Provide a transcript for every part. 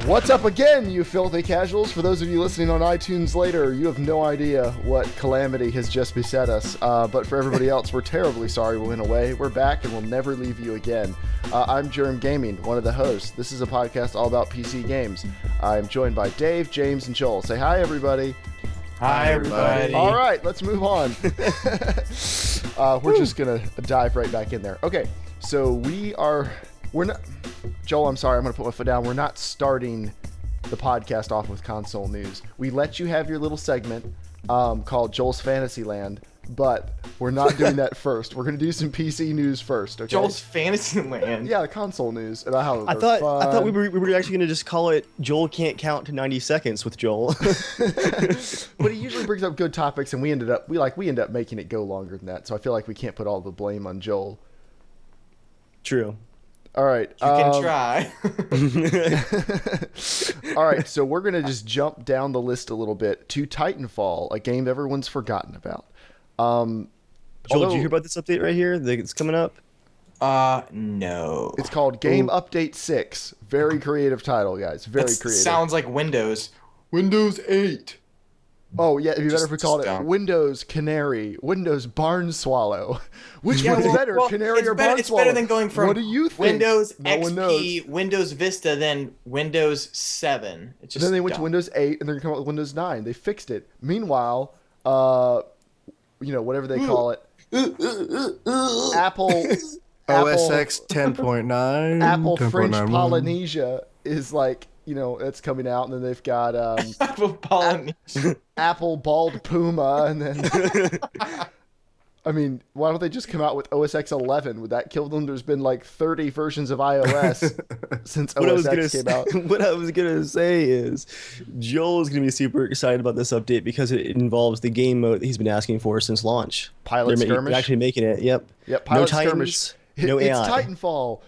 What's up again, you filthy casuals? For those of you listening on iTunes later, you have no idea what calamity has just beset us. But for everybody else, we're terribly sorry we went away. We're back and we'll never leave you again. I'm JERMgaming, one of the hosts. This is a podcast all about PC games. I'm joined by Dave, James, and Joel. Say hi, everybody. Hi, everybody. All right, let's move on. We're just going to dive right back in there. Okay, so we're not... Joel, I'm sorry, I'm going to put my foot down. We're not starting the podcast off with console news. We let you have your little segment called Joel's Fantasyland, but we're not doing that first. We're going to do some PC news first, okay? Joel's Fantasyland? Yeah, the console news about how I thought we were actually going to just call it Joel Can't Count to 90 Seconds with Joel. But he usually brings up good topics, and we end up making it go longer than that, so I feel like we can't put all the blame on Joel. True. All right. You can try. All right, so we're going to just jump down the list a little bit to Titanfall, a game everyone's forgotten about. Joel, did you hear about this update right here that's coming up? No. It's called Game Update 6. Very creative title, guys. Very creative. Sounds like Windows. Windows 8. Oh, yeah, it'd be better if we called it dumb. Windows Canary, Windows Barn Swallow. Which one's better, Canary or Barn It's Swallow? better than going from what do you think? Windows No one XP, knows. Windows Vista, then Windows 7. It's just Then they went to dumb. Windows 8, and they're going to come out with Windows 9. They fixed it. Meanwhile, whatever they call it, Apple OS X 10.9. Apple 10.91. French Polynesia is like, it's coming out, and then they've got Apple Bald Puma, and then I mean, why don't they just come out with OS X 11? Would that kill them? There's been like 30 versions of iOS since OS X came out. What I was going to say is Joel is going to be super excited about this update because it involves the game mode that he's been asking for since launch. Pilot Skirmish? They're actually making it, yep. Yep, Pilot No Skirmish. Titans, no AI. It's Titanfall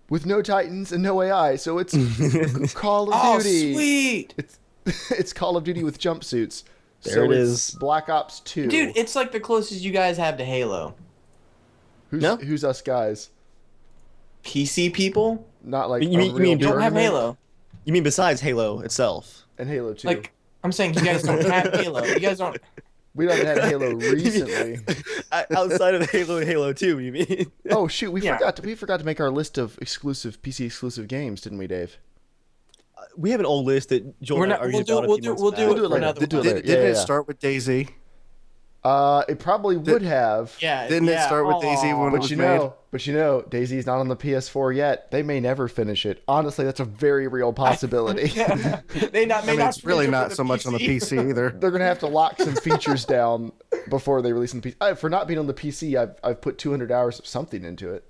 with no Titans and no AI, so it's Call of Oh, Duty. sweet! It's Call of Duty with jumpsuits. There it is. Black Ops 2. Dude, it's like the closest you guys have to Halo. Who's us guys? PC people? Not like You mean Don't have tournament? Halo. You mean besides Halo itself? And Halo 2. Like, I'm saying you guys don't have Halo. You guys don't... We haven't had Halo recently. Outside of Halo and Halo 2, you mean? Oh shoot, we Yeah. forgot to make our list of PC exclusive games, didn't we, Dave? We have an old list that Joel and I argued about a few months we'll back. do it later. another Do it one. later. Didn't Yeah, it yeah. start with DayZ? It probably would have. Yeah, Didn't it start with aw. DayZ when it But was you made? know, DayZ's not on the PS4 yet. They may never finish it. Honestly, that's a very real possibility. They not, may I mean, not it's really finish it not for so much on the PC either. They're gonna have to lock some features down before they release on the PC. For not being on the PC, I've put 200 hours of something into it.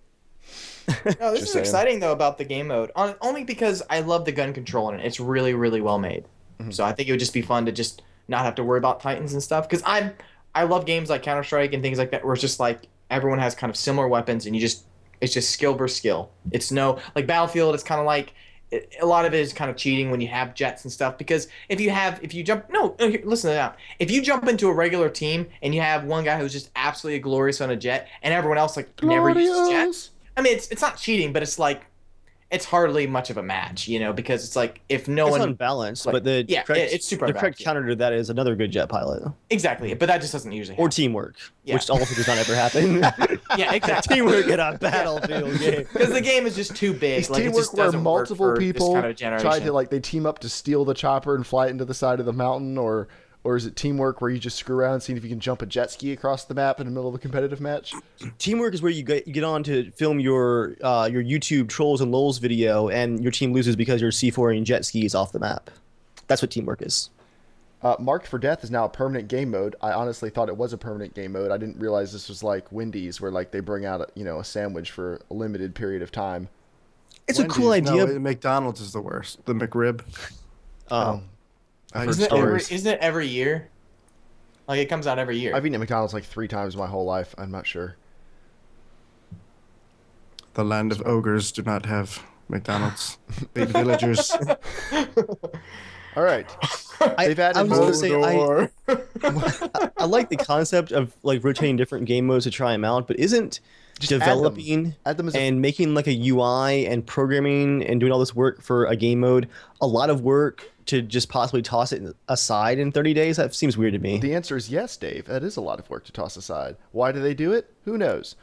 No, this Just is saying. exciting though about the game mode. Only because I love the gun control in it. It's really, really well made. Mm-hmm. So I think it would just be fun to just not have to worry about Titans and stuff. Because I love games like Counter-Strike and things like that where it's just like everyone has kind of similar weapons and it's just skill versus skill. It's no like Battlefield. It's kind of like a lot of it is kind of cheating when you have jets and stuff. Because if you jump listen to that. If you jump into a regular team and you have one guy who's just absolutely glorious on a jet and everyone else like never uses jets. I mean, it's not cheating, but it's like it's hardly much of a match, because it's like if no It's one unbalanced, like, but it's super the correct unbalanced, yeah. counter to that is another good jet pilot. Exactly, but that just doesn't usually Or happen. teamwork, Yeah. which also does not ever happen. Yeah, exactly. Teamwork in a Battlefield game. Because the game is just too big. It's Like, it teamwork just where doesn't work multiple for this people kind of generation. try to they team up to steal the chopper and fly it into the side of the mountain, or is it teamwork where you just screw around and see if you can jump a jet ski across the map in the middle of a competitive match? Teamwork is where you get on to film your YouTube trolls and lols video, and your team loses because you're C4ing jet skis off the map. That's what teamwork is. Marked for Death is now a permanent game mode. I honestly thought it was a permanent game mode. I didn't realize this was like Wendy's, where like they bring out a sandwich for a limited period of time. It's a cool Wendy's. idea. No, McDonald's is the worst. The McRib. I've heard Isn't stories. it every year? Like it comes out every year. I've eaten at McDonald's like 3 times my whole life. I'm not sure. The land of ogres do not have McDonald's. Big villagers. All right. They've added I was modes. gonna say, I like the concept of like rotating different game modes to try them out, but isn't Just add them. developing Add them as a- and making like a UI and programming and doing all this work for a game mode a lot of work to just possibly toss it aside in 30 days? That seems weird to me. The answer is yes, Dave. That is a lot of work to toss aside. Why do they do it? Who knows?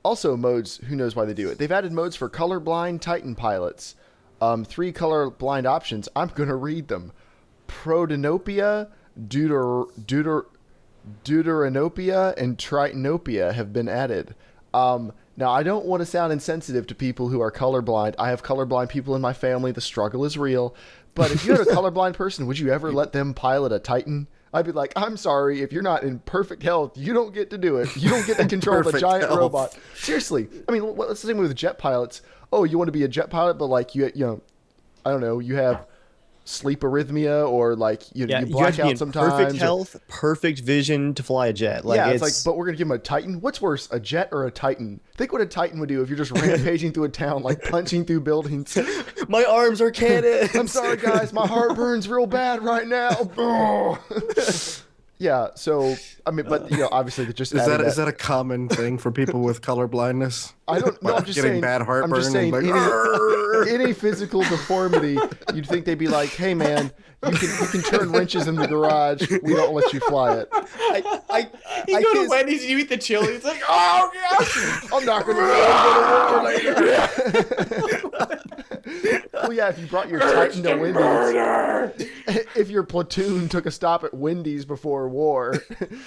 Also, modes, who knows why they do it? They've added modes for colorblind Titan pilots. 3 colorblind options. I'm going to read them. Protanopia, Deuteranopia, and Tritanopia have been added. Now, I don't want to sound insensitive to people who are colorblind. I have colorblind people in my family. The struggle is real. But if you had a colorblind person, would you ever let them pilot a Titan? I'd be like, I'm sorry, if you're not in perfect health, you don't get to do it. You don't get to control the Perfect giant health. robot. Seriously. I mean, what's the same with jet pilots? Oh, you want to be a jet pilot, but like you know, I don't know, you have sleep arrhythmia or like you Yeah, you black have to be out in sometimes. perfect or- health, perfect vision to fly a jet. Like, yeah, it's like, but we're gonna give him a Titan. What's worse, a jet or a Titan? Think what a Titan would do if you're just rampaging through a town, like punching through buildings. my arms are cannons. I'm sorry, guys, my heart burns real bad right now. Yeah, so I mean, but you know, obviously, they're just Is adding that a common thing for people with color blindness? I don't know. I'm Like just getting saying. bad I'm heartburn just saying. and like, Any physical deformity, you'd think they'd be like, "Hey, man, you can turn wrenches in the garage. We don't let you fly it." You go to Wendy's and you eat the chili. It's like, oh yeah. I'm not going to go to war later. Well, yeah, if you brought your Titan to Wendy's, if your platoon took a stop at Wendy's before war,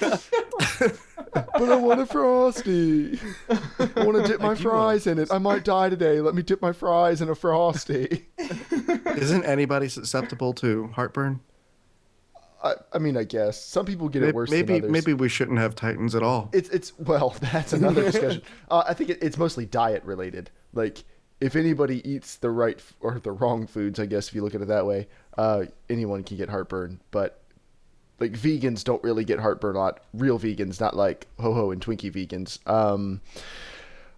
but I want a Frosty. I want to dip my fries in it. I might die today. Let me dip my fries in a Frosty. isn't anybody susceptible to heartburn? I mean, I guess some people get it worse than others. Maybe we shouldn't have Titans at all. It's well, that's another discussion. I think it's mostly diet related. Like, if anybody eats the right or the wrong foods, I guess if you look at it that way, anyone can get heartburn. But like vegans don't really get heartburn a lot. Real vegans, not like ho-ho and Twinkie vegans.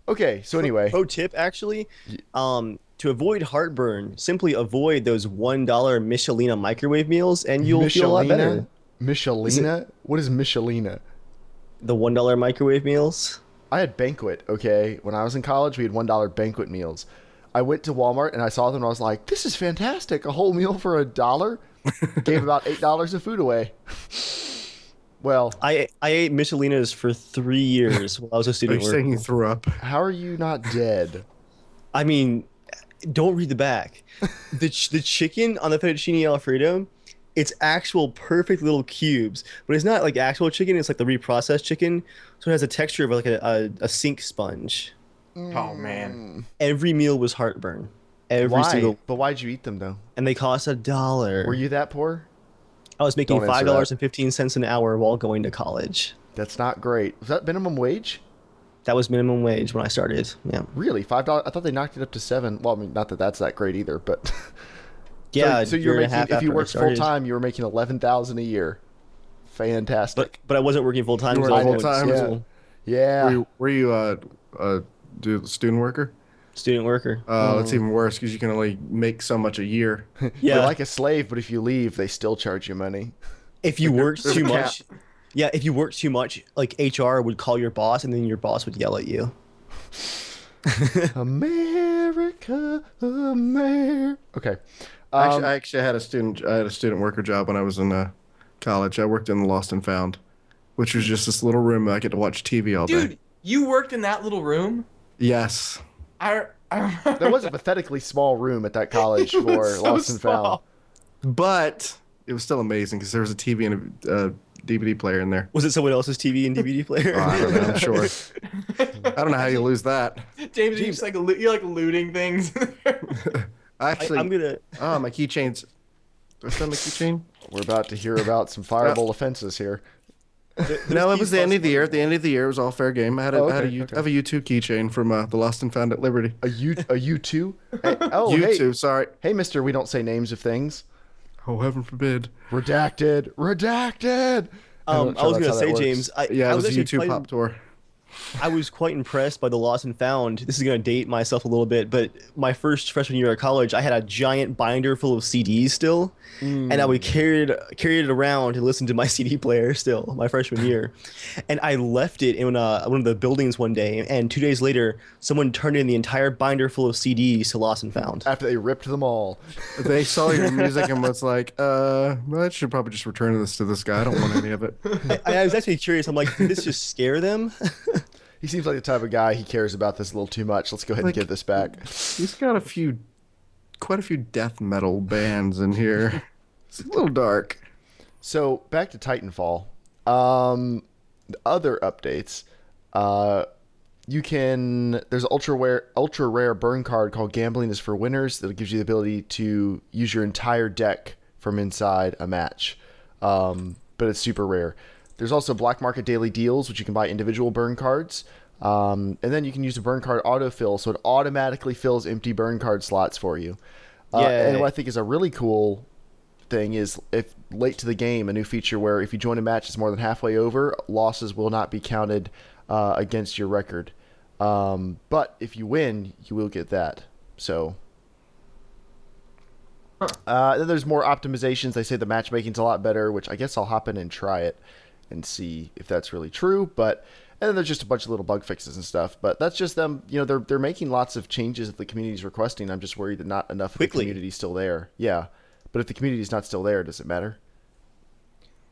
Okay, so anyway, Pro tip, actually, to avoid heartburn, simply avoid those $1 Michelina microwave meals, and you'll feel a lot better. Michelina? What is Michelina? The $1 microwave meals. I had Banquet, okay? When I was in college, we had $1 Banquet meals. I went to Walmart and I saw them and I was like, this is fantastic. A whole meal for $1? Gave about $8 of food away. Well, I ate Michelinas for 3 years while I was a Are student you saying you worker. threw up? how are you not dead? I mean, don't read the back. The chicken on the fettuccine Alfredo, it's actual perfect little cubes, but it's not like actual chicken. It's like the reprocessed chicken, so it has a texture of like a sink sponge. Oh man. Every meal was heartburn. Every Why? single, But why'd you eat them though? and they cost $1. Were you that poor? I was making Don't answer $5.15 an hour while going to college. That's not great. Was that minimum wage? That was minimum wage when I started. Yeah. Really? $5? I thought they knocked it up to $7. Well, I mean, not that that's that great either, but Yeah. So you were year and a making, half if you after I worked full started. time, you were making $11,000 a year. Fantastic. But I wasn't working full time. You because I weren't was going to full-time? school. Yeah. Were you student worker? Student worker. That's even worse because you can only make so much a year. You're Yeah. like a slave, but if you leave, they still charge you money. If you worked there's too a cap. much, yeah, if you worked too much, like HR would call your boss, and then your boss would yell at you. America, America. Okay. I actually had a student worker job when I was in college. I worked in the Lost and Found, which was just this little room I get to watch TV all day. Dude, you worked in that little room? Yes. I remember. There was a pathetically small room at that college It for was so Lost and Found. small. But it was still amazing because there was a TV and a DVD player in there. Was it someone else's TV and DVD player? Oh, I don't know. I'm sure. I don't know how you lose that. James, you're just like you're like looting things. Actually, I'm gonna. oh, my keychains. Do I send my keychain? We're about to hear about some fireable offenses here. No, it was the end of the year. At the end of the year, it was all fair game. I had a okay. U2 keychain from the Lost and Found at Liberty. A U2? Hey, oh, U2, hey. sorry. Hey, mister, we don't say names of things. Oh, heaven forbid. Redacted. Redacted. I I'm not sure was that's gonna how that say, works. James. Yeah, I it was a actually U2 playing, pop tour. I was quite impressed by the lost and found. This is going to date myself a little bit, but my first freshman year at college, I had a giant binder full of CDs still, and I would carry it around and listen to my CD player still my freshman year. And I left it in one of the buildings one day, and 2 days later, someone turned in the entire binder full of CDs to lost and found. After they ripped them all. They saw your music and was like, well, I should probably just return this to this guy. I don't want any of it. I was actually curious. I'm like, did this just scare them? He seems like the type of guy, he cares about this a little too much. Let's go ahead and give this back. He's got quite a few death metal bands in here. It's a little dark. So back to Titanfall. Other updates. There's an ultra rare burn card called Gambling is for Winners that gives you the ability to use your entire deck from inside a match. But it's super rare. There's also black market daily deals, which you can buy individual burn cards. And then you can use a burn card autofill, so it automatically fills empty burn card slots for you. And what I think is a really cool thing is, if late to the game, a new feature where if you join a match that's more than halfway over, losses will not be counted against your record. But if you win, you will get that. So then there's more optimizations. They say the matchmaking's a lot better, which I guess I'll hop in and try it and see if that's really true. And then there's just a bunch of little bug fixes and stuff. But that's just them. They're making lots of changes that the community's requesting. I'm just worried that not enough of the community's still there. Yeah. But if the community's not still there, does it matter?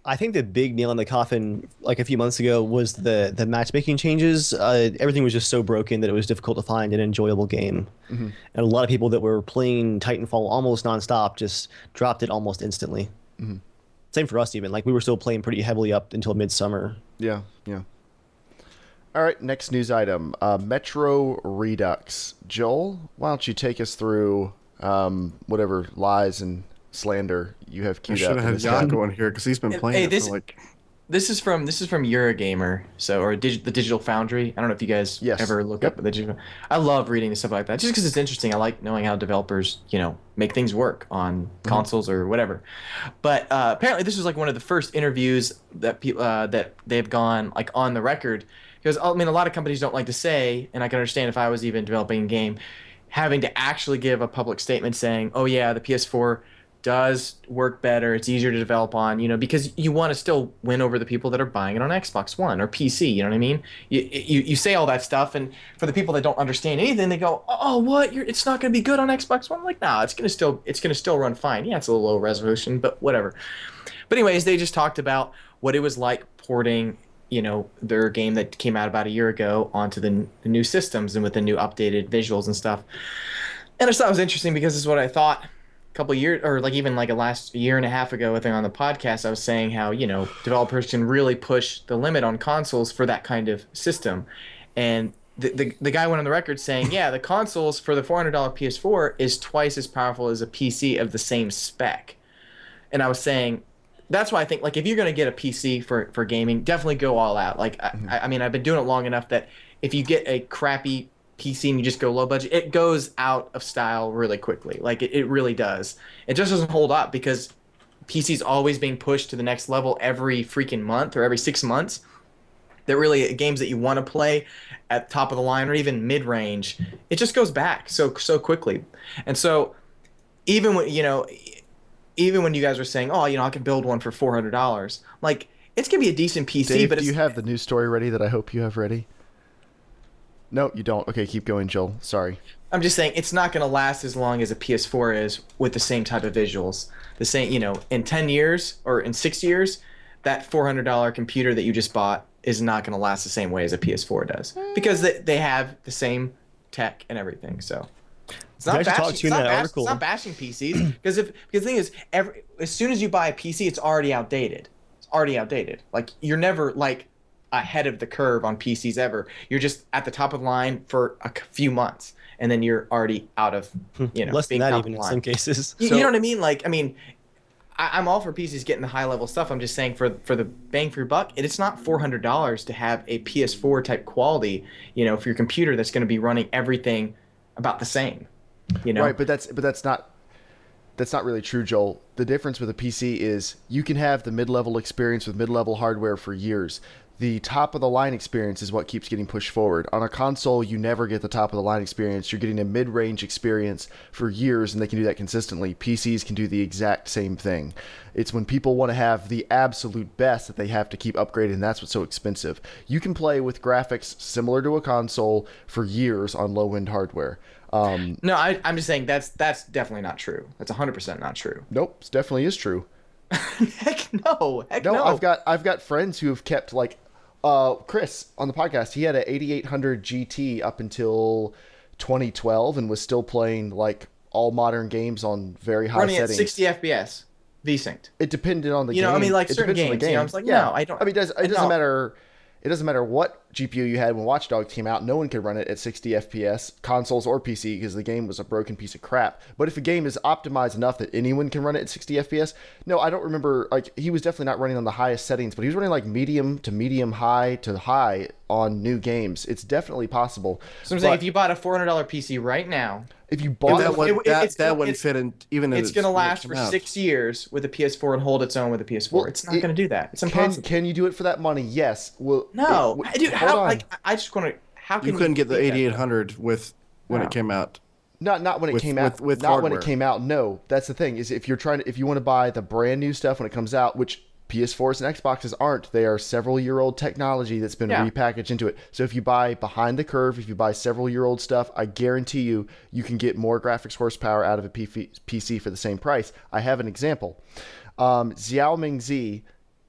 I think the big nail in the coffin, like a few months ago, was the matchmaking changes. Everything was just so broken that it was difficult to find an enjoyable game. Mm-hmm. And a lot of people that were playing Titanfall almost nonstop just dropped it almost instantly. Mm-hmm. Same for us, even. Like, we were still playing pretty heavily up until midsummer. Yeah. All right, next news item. Metro Redux. Joel, why don't you take us through whatever lies and slander you have queued up? I should have had Jan going here because he's been playing it for like... This is from EuroGamer, the Digital Foundry. I don't know if you guys ever look up the digital. I love reading stuff like that just because it's interesting. I like knowing how developers, make things work on consoles or whatever. But apparently, this was like one of the first interviews that that they've gone like on the record, because I mean, a lot of companies don't like to say, and I can understand if I was even developing a game, having to actually give a public statement saying, "Oh yeah, the PS4 does work better. It's easier to develop on," because you want to still win over the people that are buying it on Xbox One or PC. You know what I mean? You say all that stuff, and for the people that don't understand anything, they go, "Oh, what? It's not going to be good on Xbox One." I'm like, nah, it's gonna still run fine. Yeah, it's a little low resolution, but whatever. But anyways, they just talked about what it was like porting, their game that came out about a year ago onto the new systems and with the new updated visuals and stuff. And I just thought it was interesting because this is what I thought. Couple of years, or like even like a last year and a half ago, I think on the podcast, I was saying how developers can really push the limit on consoles for that kind of system, and the guy went on the record saying, yeah, the consoles for the $400 PS4 is twice as powerful as a PC of the same spec. And I was saying, that's why I think, like, if you're gonna get a PC for gaming, definitely go all out. Like, I mean, I've been doing it long enough that if you get a crappy PC and you just go low budget, it goes out of style really quickly. Like, it really does. It just doesn't hold up because PC's always being pushed to the next level every freaking month or every 6 months. That really, games that you want to play at top of the line or even mid range, it just goes back so quickly. And so even when you guys were saying, oh, I can build one for $400, like, it's gonna be a decent PC. Dave, but do you have the news story ready that I hope you have ready? No, you don't. Okay, keep going, Joel. Sorry. I'm just saying it's not going to last as long as a PS4 is with the same type of visuals. The same, in 10 years or in 6 years, that $400 computer that you just bought is not going to last the same way as a PS4 does because they have the same tech and everything. So it's not bashing PCs because the thing is, as soon as you buy a PC, it's already outdated. Like, you're never like ahead of the curve on PCs ever. You're just at the top of the line for a few months, and then you're already out of, less than that even in some cases. You know what I mean? Like, I mean, I'm all for PCs getting the high level stuff. I'm just saying for the bang for your buck, it's not $400 to have a PS4 type quality, for your computer that's going to be running everything about the same. Right, but that's not really true, Joel. The difference with a PC is you can have the mid-level experience with mid-level hardware for years. the top of the line experience is what keeps getting pushed forward. On a console, you never get the top of the line experience. You're getting a mid-range experience for years, and they can do that consistently. PCs can do the exact same thing. It's when people want to have the absolute best that they have to keep upgrading, and that's what's so expensive. You can play with graphics similar to a console for years on low-end hardware. No, I'm just saying that's definitely not true. That's 100% not true. Nope, it definitely is true. Heck no. No, I've got friends who have kept like Chris on the podcast. He had an 8800 GT up until 2012 and was still playing like all modern games on very high running settings. At 60 FPS, V-synced. It depended on the game. You know, I mean, like It certain depends on the games. You know, I was like, no, I don't. I mean, it doesn't matter. It doesn't matter what GPU you had when Watch Dogs came out. No one could run it at 60 FPS, consoles or PC, because the game was a broken piece of crap. But if a game is optimized enough that anyone can run it at 60 FPS, no, I don't remember. Like, he was definitely not running on the highest settings, but he was running like medium to medium, high to high on new games. It's definitely possible. So I'm saying, if you bought a $400 PC right now, if you bought that wouldn't fit in even. It's going to last for 6 years with a PS4 and hold its own with a PS4. Well, it's not going to do that. It's impossible. Can you do it for that money? Yes. Well, no, dude. hold How? on. Like, I just want to. How can You couldn't get the beat that? 8800 with when it came out. Not when it came out. With not hardware. when it came out. No, that's the thing. Is if you want to buy the brand new stuff when it comes out, which PS4s and Xboxes aren't. They are several-year-old technology that's been repackaged into it. So if you buy behind the curve, if you buy several-year-old stuff, I guarantee you can get more graphics horsepower out of a PC for the same price. I have an example. JERMgaming,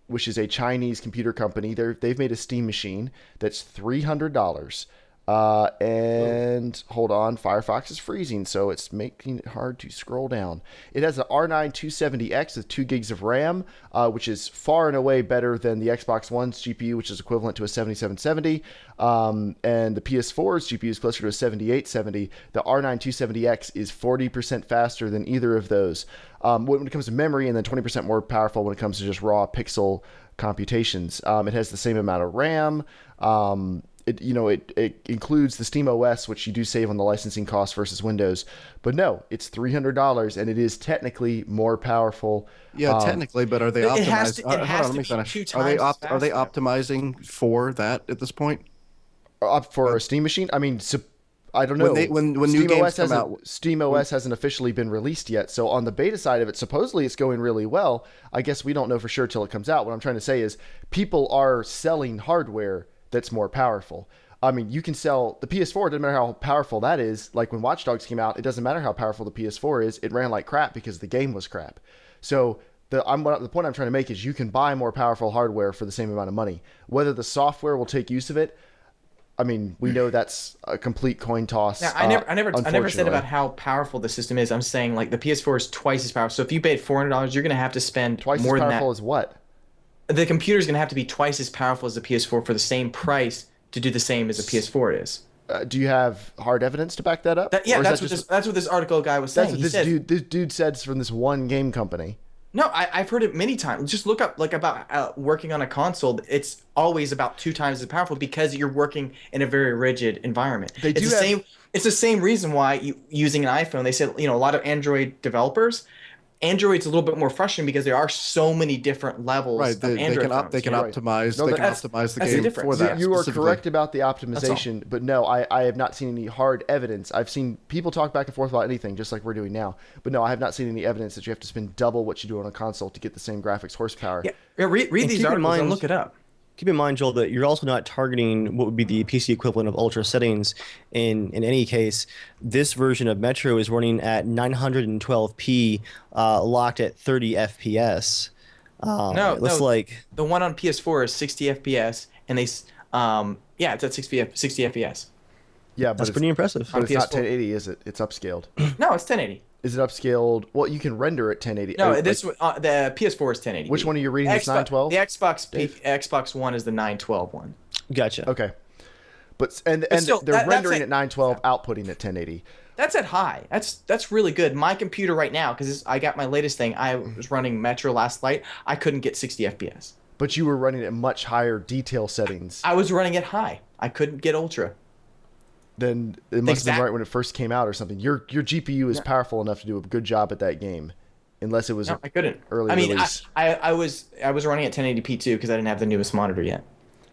which is a Chinese computer company, they've made a Steam machine that's $300. And hold on, Firefox is freezing, so it's making it hard to scroll down. It has an R9 270X with 2 gigs of RAM, which is far and away better than the Xbox One's GPU, which is equivalent to a 7770. And the PS4's GPU is closer to a 7870. The R9 270X is 40% faster than either of those. When it comes to memory, and then 20% more powerful when it comes to just raw pixel computations. It has the same amount of RAM. It includes the Steam OS, which you do save on the licensing cost versus Windows. But no, it's $300, and it is technically more powerful. Yeah, technically, but are they It optimized? has to- it has to be 2 Are they times optimizing for that at this point? For a Steam machine? I mean, I don't know. When new Steam games OS come out, Steam OS hasn't officially been released yet. So on the beta side of it, supposedly it's going really well. I guess we don't know for sure till it comes out. What I'm trying to say is people are selling hardware that's more powerful. I mean, you can sell the PS4. It doesn't matter how powerful that is. Like when Watch Dogs came out, it doesn't matter how powerful the PS4 is. It ran like crap because the game was crap. So the point I'm trying to make is you can buy more powerful hardware for the same amount of money. Whether the software will take use of it, I mean, we know that's a complete coin toss. Now, I never said about how powerful the system is. I'm saying like the PS4 is twice as powerful. So if you paid $400, you're going to have to spend twice more as than powerful that. as what? The computer's going to have to be twice as powerful as the PS4 for the same price to do the same as the PS4 is. Do you have hard evidence to back that up? That's what this article guy was saying. That's what this dude said from this one game company. No, I've heard it many times. Just look up about working on a console. It's always about 2 times as powerful because you're working in a very rigid environment. It's the same reason why using an iPhone. They said a lot of Android developers. Android's a little bit more frustrating because there are so many different levels of Android phones. They can optimize the game for that. You are correct about the optimization, but no, I have not seen any hard evidence. I've seen people talk back and forth about anything, just like we're doing now. But no, I have not seen any evidence that you have to spend double what you do on a console to get the same graphics horsepower. Yeah, read these articles and look it up. Keep in mind, Joel, that you're also not targeting what would be the PC equivalent of ultra settings. In any case, this version of Metro is running at 912p, locked at 30 FPS. The one on PS4 is 60 FPS, and it's at 60 FPS. Yeah, but that's pretty impressive. But it's not 1080, is it? It's upscaled. No, it's 1080. Is it upscaled? Well, you can render at 1080. No, the PS4 is 1080. Which one are you reading? It's 912. The Xbox One is the 912 one. Gotcha. Okay, but still, they're rendering at 912, outputting at 1080. That's at high. That's really good. My computer right now, because I got my latest thing. I was running Metro last night. I couldn't get 60 FPS. But you were running at much higher detail settings. I was running at high. I couldn't get ultra. Then it must have been right when it first came out or something. Your GPU is powerful enough to do a good job at that game, unless it was I couldn't. Early release. I was running at 1080p too because I didn't have the newest monitor yet.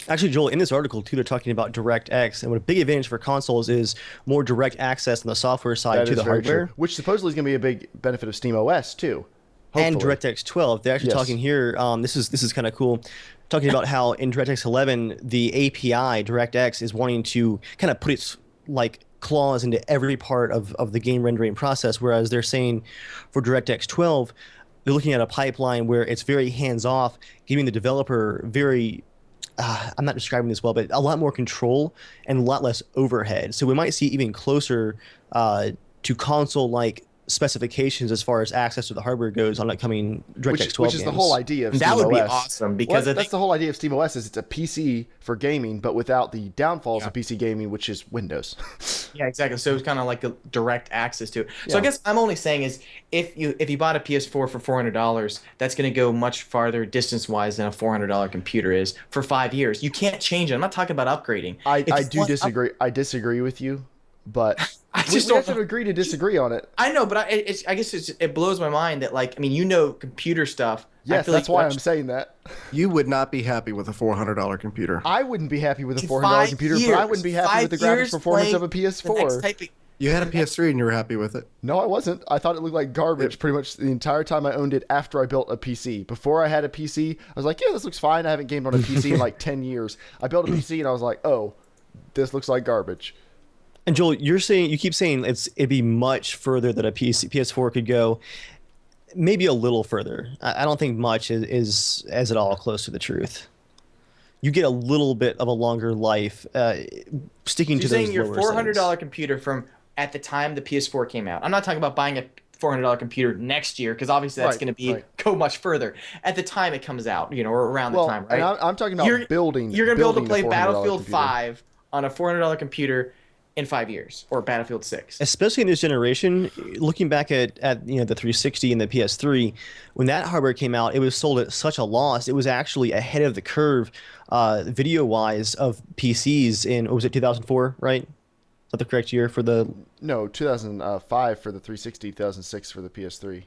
Actually, Joel, in this article too, they're talking about DirectX, and what a big advantage for consoles is more direct access on the software side That to is the very hardware. true. Which supposedly is going to be a big benefit of Steam OS too. And Hopefully. DirectX 12. They're actually Yes. talking here. This is kind of cool. Talking about how in DirectX 11 the API DirectX is wanting to kind of put its like claws into every part of the game rendering process, whereas they're saying for DirectX 12 they're looking at a pipeline where it's very hands off, giving the developer very I'm not describing this well, but a lot more control and a lot less overhead. So we might see even closer to console-like specifications as far as access to the hardware goes on upcoming DirectX 12 which is the games. whole idea of And Steam that would be OS. awesome because That's the whole idea of Steam OS is it's a PC for gaming, but without the downfalls of PC gaming, which is Windows. yeah, exactly. So it's kind of like a direct access to it. So I Yeah. guess I'm only saying is if you bought a PS4 for $400, that's going to go much farther distance wise than a $400 computer is for 5 years. You can't change it. I'm not talking about upgrading. I If you do want disagree. I disagree with you, but I we just have don't to agree to disagree on it. I know, but I guess it blows my mind that like I mean you know computer stuff. I Yes, feel that's like why I'm saying that. You would not be happy with a $400 computer. I wouldn't be happy with a In $400 5 computer, years, but I wouldn't be happy with the 5 graphics years performance of a playing the next PS4. type of- You had a PS3 and you were happy with it. No, I wasn't. I thought it looked like garbage pretty much the entire time I owned it after I built a PC. Before I had a PC, I was like, yeah, this looks fine. I haven't gamed on a PC in like 10 years. I built a PC and I was like, oh, this looks like garbage. And Joel, you keep saying it'd be much further that a PS4 could go. Maybe a little further. I don't think much is at all close to the truth. You get a little bit of a longer life sticking You're to saying those your lower $400 settings. computer from at the time the PS4 came out. I'm not talking about buying a $400 computer next year because obviously that's Right, going to be right. go much further. At the time it comes out, or around the Well, time, right? and I'm talking about building. You're going to be able to building a play $400 Battlefield computer. 5 on a $400 computer in 5 years, or Battlefield 6. Especially in this generation, looking back at the 360 and the PS3, when that hardware came out, it was sold at such a loss. It was actually ahead of the curve, video-wise, of PCs in what was it 2004, right? Is that the correct year for the? No, 2005 for the 360, 2006 for the PS3.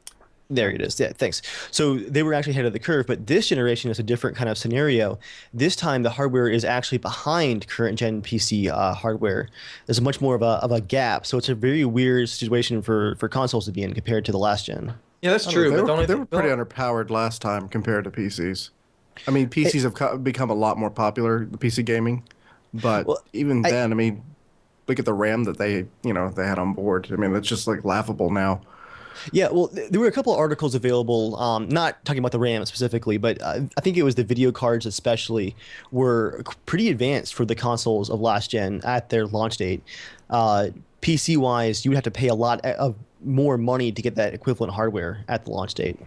There it is. Yeah, thanks. So they were actually ahead of the curve, but this generation is a different kind of scenario. This time, the hardware is actually behind current gen PC hardware. There's much more of a gap, so it's a very weird situation for consoles to be in compared to the last gen. Yeah, that's I don't true. know, But the only they thing- were pretty underpowered last time compared to PCs. I mean, PCs have become a lot more popular, the PC gaming, but Well, even then, I mean, look at the RAM that they had on board. I mean, it's just like laughable now. Yeah, well, there were a couple of articles available, not talking about the RAM specifically, but I think it was the video cards especially were pretty advanced for the consoles of last gen at their launch date. PC-wise, you would have to pay a lot of more money to get that equivalent hardware at the launch date,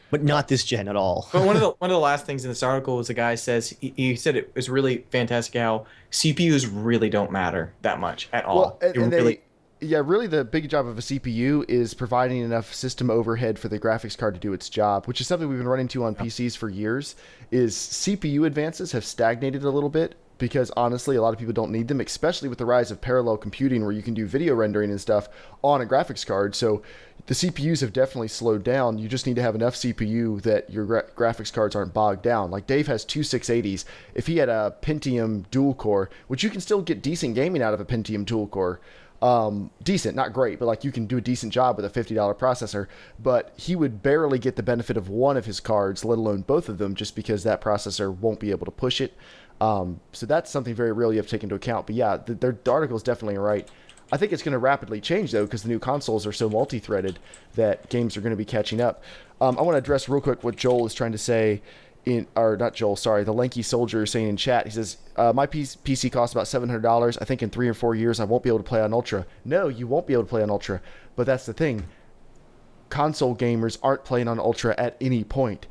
but not this gen at all. But one of the last things in this article was a guy says he said it was really fantastic how CPUs really don't matter that much at all. Well, It and really, really the big job of a CPU is providing enough system overhead for the graphics card to do its job, which is something we've been running into on PCs for years. Is CPU advances have stagnated a little bit because honestly, a lot of people don't need them, especially with the rise of parallel computing where you can do video rendering and stuff on a graphics card. So the CPUs have definitely slowed down. You just need to have enough CPU that your graphics cards aren't bogged down. Like Dave has two 680s. If he had a Pentium dual core, which you can still get decent gaming out of a Pentium dual core, decent, not great, but like you can do a decent job with a $50 processor, but he would barely get the benefit of one of his cards, let alone both of them, just because that processor won't be able to push it. So that's something very real you have to take into account. But yeah, the article is definitely right. I think it's going to rapidly change though, because the new consoles are so multi-threaded that games are going to be catching up. I want to address real quick what Joel is trying to say or not Joel, sorry, the lanky soldier is saying in chat. He says, my PC costs about $700. I think in 3 or 4 years I won't be able to play on Ultra. No, you won't be able to play on Ultra. But that's the thing. Console gamers aren't playing on Ultra at any point.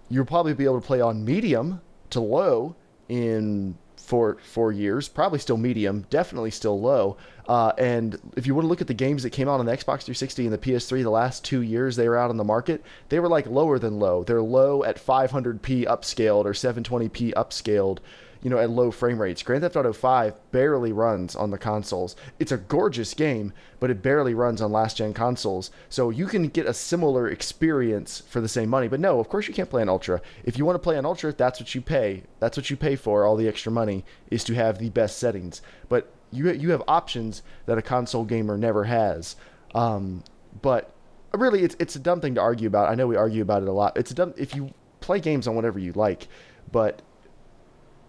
You'll probably be able to play on medium to low in 4 years. Probably still medium, definitely still low. And if you want to look at the games that came out on the Xbox 360 and the PS3 the last 2 years they were out on the market, they were like lower than low. They're low at 500p upscaled or 720p upscaled. at low frame rates. Grand Theft Auto 5 barely runs on the consoles. It's a gorgeous game, but it barely runs on last-gen consoles. So you can get a similar experience for the same money. But no, of course you can't play on Ultra. If you want to play on Ultra, that's what you pay. That's what you pay for. All the extra money is to have the best settings. But you have options that a console gamer never has. But really, it's a dumb thing to argue about. I know we argue about it a lot. It's dumb if you play games on whatever you like, but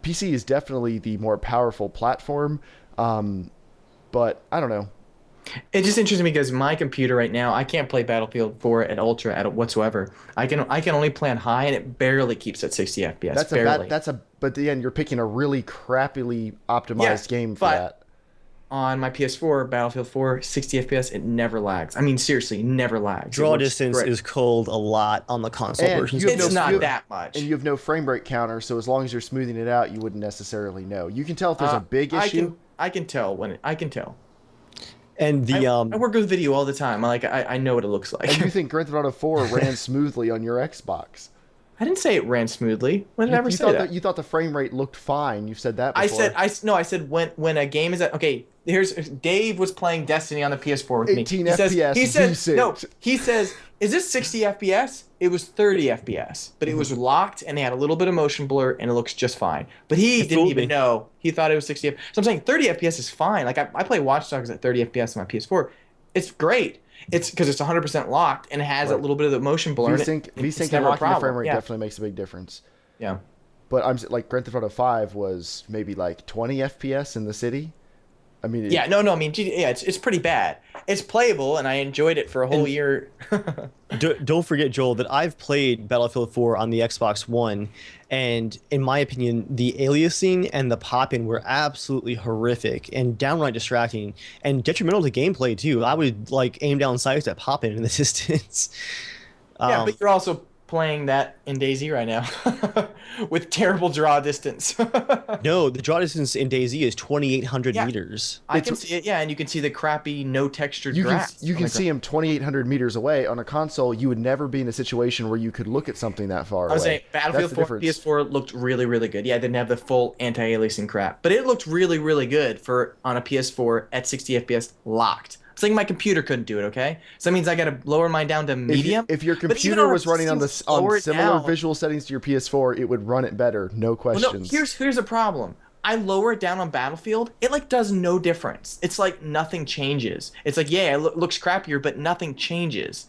PC is definitely the more powerful platform. But I don't know. It just interests me because my computer right now, I can't play Battlefield 4 at Ultra at whatsoever. I can only play on high, and it barely keeps at 60 FPS. Barely. But then you're picking a really crappily optimized game for that. On my PS4, Battlefield 4, 60 FPS, it never lags. I mean, seriously, never lags. Draw distance is cold a lot on the console versions. It's not that much. And you have no frame rate counter, so as long as you're smoothing it out, you wouldn't necessarily know. You can tell if there's a big issue. I can tell I can tell. And I work with video all the time. I know what it looks like. And you think Grand Theft Auto 4 ran smoothly on your Xbox? I didn't say it ran smoothly. When did I ever say that? You thought the frame rate looked fine. You've said that before. I said when a game is at, okay, here's Dave was playing Destiny on the PS4 with me. 18 FPS. He says V6. no. He says, "Is this 60 FPS?" It was 30 FPS, but it was locked and they had a little bit of motion blur and it looks just fine. But he didn't even know. He thought it was 60 FPS. So I'm saying 30 FPS is fine. Like I play Watch Dogs at 30 FPS on my PS4. It's great. It's because it's 100% locked and it has a little bit of the motion blur. VSync and locking the frame rate definitely makes a big difference. Yeah. But I'm like Grand Theft Auto 5 was maybe like 20 FPS in the city. I mean, I mean, it's pretty bad. It's playable, and I enjoyed it for a whole year. Don't forget, Joel, that I've played Battlefield 4 on the Xbox One, and in my opinion, the aliasing and the pop-in were absolutely horrific and downright distracting and detrimental to gameplay too. I would like aim down sights at pop-in in the distance. Yeah, but you're also playing that in DayZ right now with terrible draw distance. No, the draw distance in DayZ is 2,800 meters. I can see it, and you can see the crappy, no textured grass. You can see him 2,800 meters away. On a console, you would never be in a situation where you could look at something that far away. I was saying, Battlefield 4 PS4 looked really, really good. Yeah, it didn't have the full anti-aliasing crap, but it looked really, really good on a PS4 at 60 FPS locked. I'm saying my computer couldn't do it, okay? So that means I got to lower mine down to medium. If your computer was running on similar visual settings to your PS4, it would run it better, no questions. Well, no, here's a problem. I lower it down on Battlefield, it like does no difference. It's like nothing changes. It's like, yeah, it looks crappier, but nothing changes.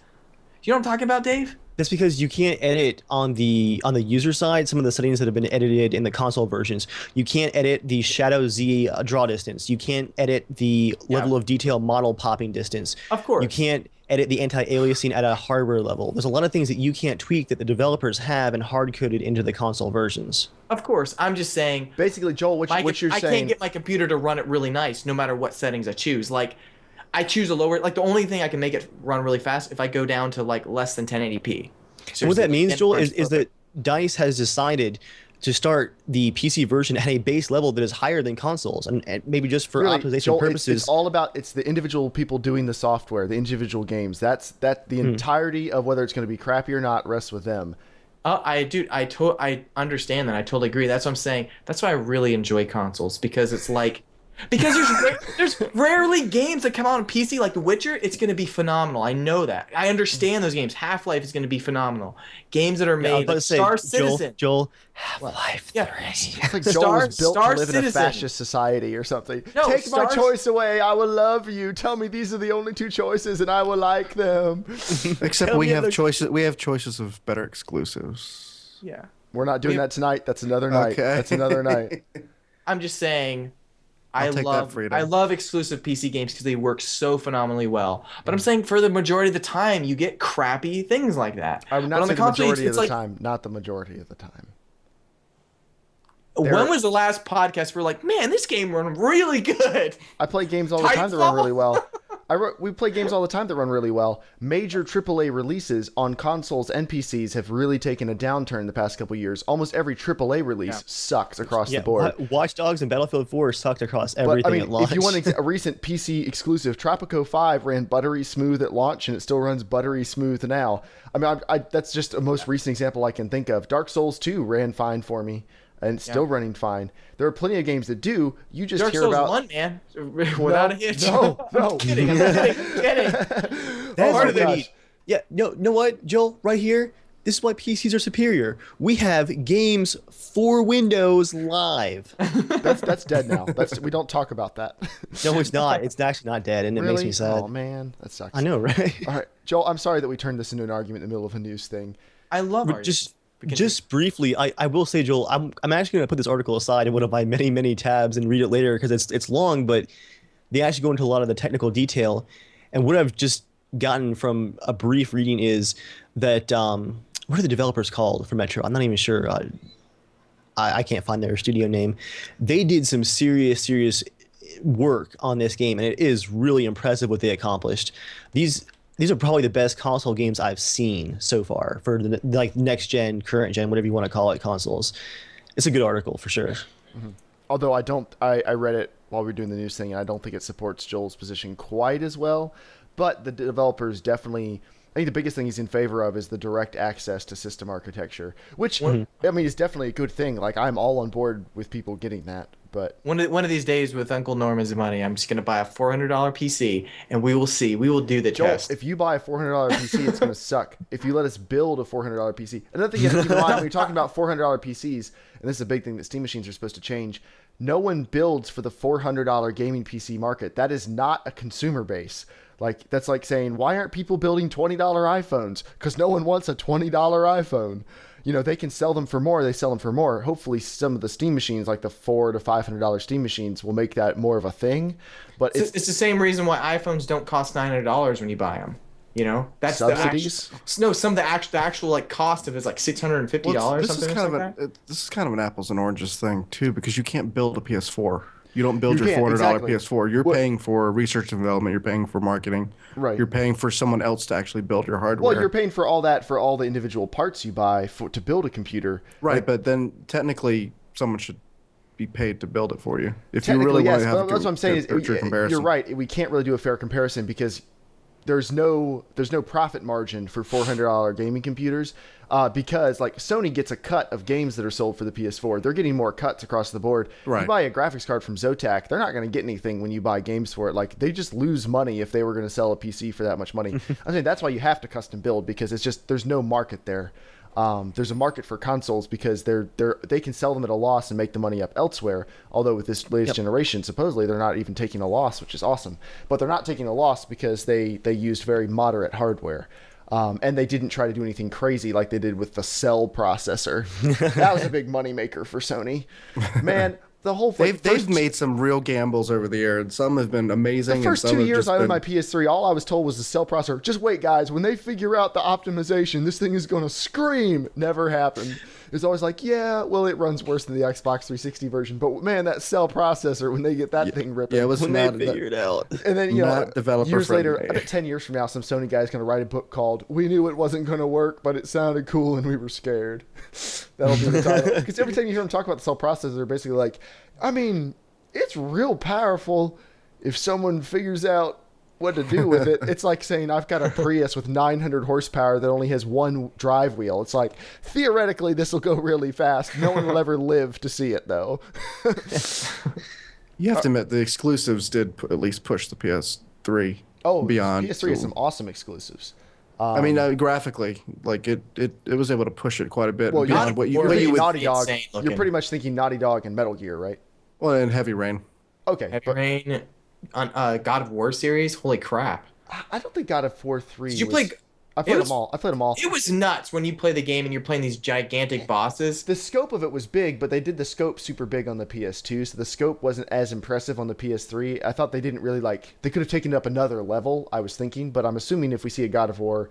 You know what I'm talking about, Dave? That's because you can't edit on the user side some of the settings that have been edited in the console versions. You can't edit the shadow Z draw distance. You can't edit the level of detail model popping distance. Of course. You can't edit the anti-aliasing at a hardware level. There's a lot of things that you can't tweak that the developers have and hard-coded into the console versions. Of course. I'm just saying. Basically, Joel, what you're saying. I can't get my computer to run it really nice no matter what settings I choose. Like, I choose a lower, like the only thing I can make it run really fast if I go down to like less than 1080p. And what that means, Joel, is that DICE has decided to start the PC version at a base level that is higher than consoles, and maybe just for optimization Joel, purposes. It's all about the individual people doing the software, the individual games. The entirety of whether it's going to be crappy or not rests with them. I understand that. I totally agree. That's what I'm saying. That's why I really enjoy consoles, because it's like. Because there's rarely games that come out on PC like The Witcher. It's going to be phenomenal. I know that. I understand those games. Half-Life is going to be phenomenal. Games that are made like Star Citizen. Joel, Half-Life 3. It's like Joel was built to live in a fascist society or something. No, Take my choice away. I will love you. Tell me these are the only two choices, and I will like them. Except we have choices. We have choices of better exclusives. Yeah. We're not doing that tonight. That's another night. Okay. That's another night. I'm just saying. I love exclusive PC games because they work so phenomenally well. But I'm saying for the majority of the time, you get crappy things like that. I would not say the majority of the time. Not the majority of the time. When was the last podcast where like, man, this game run really good? I play games all the time that run really well. We play games all the time that run really well. Major AAA releases on consoles and PCs have really taken a downturn the past couple years. Almost every AAA release sucks across the board. Watch Dogs and Battlefield 4 sucked across everything at launch. If you want a recent PC exclusive, Tropico 5 ran buttery smooth at launch, and it still runs buttery smooth now. I mean, that's just a most recent example I can think of. Dark Souls 2 ran fine for me. and it's still running fine. There are plenty of games that do. You just Dark hear Souls about 1, man, without a hitch. No. I'm kidding. I'm kidding. That's my what they gosh. need. Yeah, no, know what, Joel? Right here, this is why PCs are superior. We have games for Windows live. That's dead now. We don't talk about that. No, it's not. It's actually not dead, and it makes me sad. Oh man, that sucks. I know, right? All right, Joel. I'm sorry that we turned this into an argument in the middle of a news thing. I love But art. just briefly, I will say, Joel, I'm actually going to put this article aside in one of my many tabs and read it later because it's long, but they actually go into a lot of the technical detail. And what I've just gotten from a brief reading is that what are the developers called for Metro? I'm not even sure. I can't find their studio name. They did some serious work on this game, and it is really impressive what they accomplished. These are probably the best console games I've seen so far for the like next gen, current gen, whatever you want to call it, consoles. It's a good article for sure. Mm-hmm. Although I read it while we were doing the news thing, and I don't think it supports Joel's position quite as well. But the developers definitely, I think the biggest thing he's in favor of is the direct access to system architecture, which I mean is definitely a good thing. Like I'm all on board with people getting that. But one of these days with Uncle Norman's money, I'm just gonna buy a $400 PC, and we will see. We will do the Joel, test. if you buy a $400 PC, it's going to suck. If you let us build a $400 PC. Another thing you have to keep in mind when you're talking about $400 PCs, and this is a big thing that Steam machines are supposed to change, no one builds for the $400 gaming PC market. That is not a consumer base. Like, that's like saying, why aren't people building $20 iPhones? Because no one wants a $20 iPhone. You know, they can sell them for more. They sell them for more. Hopefully, some of the Steam machines, like the $400 to $500 Steam machines, will make that more of a thing. But It's the same reason why iPhones don't cost $900 when you buy them. You know, that's subsidies. Some of the actual like cost of it is like $650 This something. is kind like of that. this is kind of an apples and oranges thing too, because you can't build a PS4. You don't build You your can't, $400 exactly. PS4. You're paying for research and development. You're paying for marketing. Right. You're paying for someone else to actually build your hardware. Well, you're paying for all that for all the individual parts you buy to build a computer. Right, Like, but then technically someone should be paid to build it for you. If you technically, really want yes. to have But that's what I'm saying. a true comparison. You're right. We can't really do a fair comparison because there's no profit margin for $400 gaming computers because like Sony gets a cut of games that are sold for the PS4. They're getting more cuts across the board. Right. You buy a graphics card from Zotac, they're not going to get anything when you buy games for it. Like they just lose money if they were going to sell a PC for that much money. I think that's why you have to custom build because it's just there's no market there. There's a market for consoles because they can sell them at a loss and make the money up elsewhere. Although with this latest generation, supposedly they're not even taking a loss, which is awesome. But they're not taking a loss because they used very moderate hardware. And they didn't try to do anything crazy like they did with the Cell processor. That was a big moneymaker for Sony. Man, the whole thing. They've made some real gambles over the year, and some have been amazing. The first and some 2 have years just I owned been- my PS3, all I was told was the Cell processor. Just wait, guys. When they figure out the optimization, this thing is going to scream. Never happened. It's always like, yeah, well, it runs worse than the Xbox 360 version. But man, that Cell processor, when they get that thing ripping. Yeah, it was When they not figure it out. And then, not developer years later, friendly. I bet 10 years from now, some Sony guy's going to write a book called We Knew It Wasn't Going to Work, but It Sounded Cool and We Were Scared. That'll be the title. Because every time you hear them talk about the Cell processor, they're basically like, I mean, it's real powerful if someone figures out what to do with it. It's like saying I've got a Prius with 900 horsepower that only has one drive wheel. It's like, theoretically, this will go really fast. No one will ever live to see it, though. You have to admit the exclusives did at least push the PS3 Oh, beyond. PS3 has some awesome exclusives. I mean, graphically, like it was able to push it quite a bit Well, beyond you're, what you're you thinking would. Naughty Dog. insane You're looking. pretty much thinking Naughty Dog and Metal Gear, right? Well, in Heavy Rain. Okay. Heavy But Rain on God of War series. Holy crap! I don't think God of War 3 Did you was- play? I played it was- them all. I played them all. It was nuts when you play the game and you're playing these gigantic bosses. The scope of it was big, but they did the scope super big on the PS2, so the scope wasn't as impressive on the PS3. I thought they didn't really they could have taken it up another level, I was thinking, but I'm assuming if we see a God of War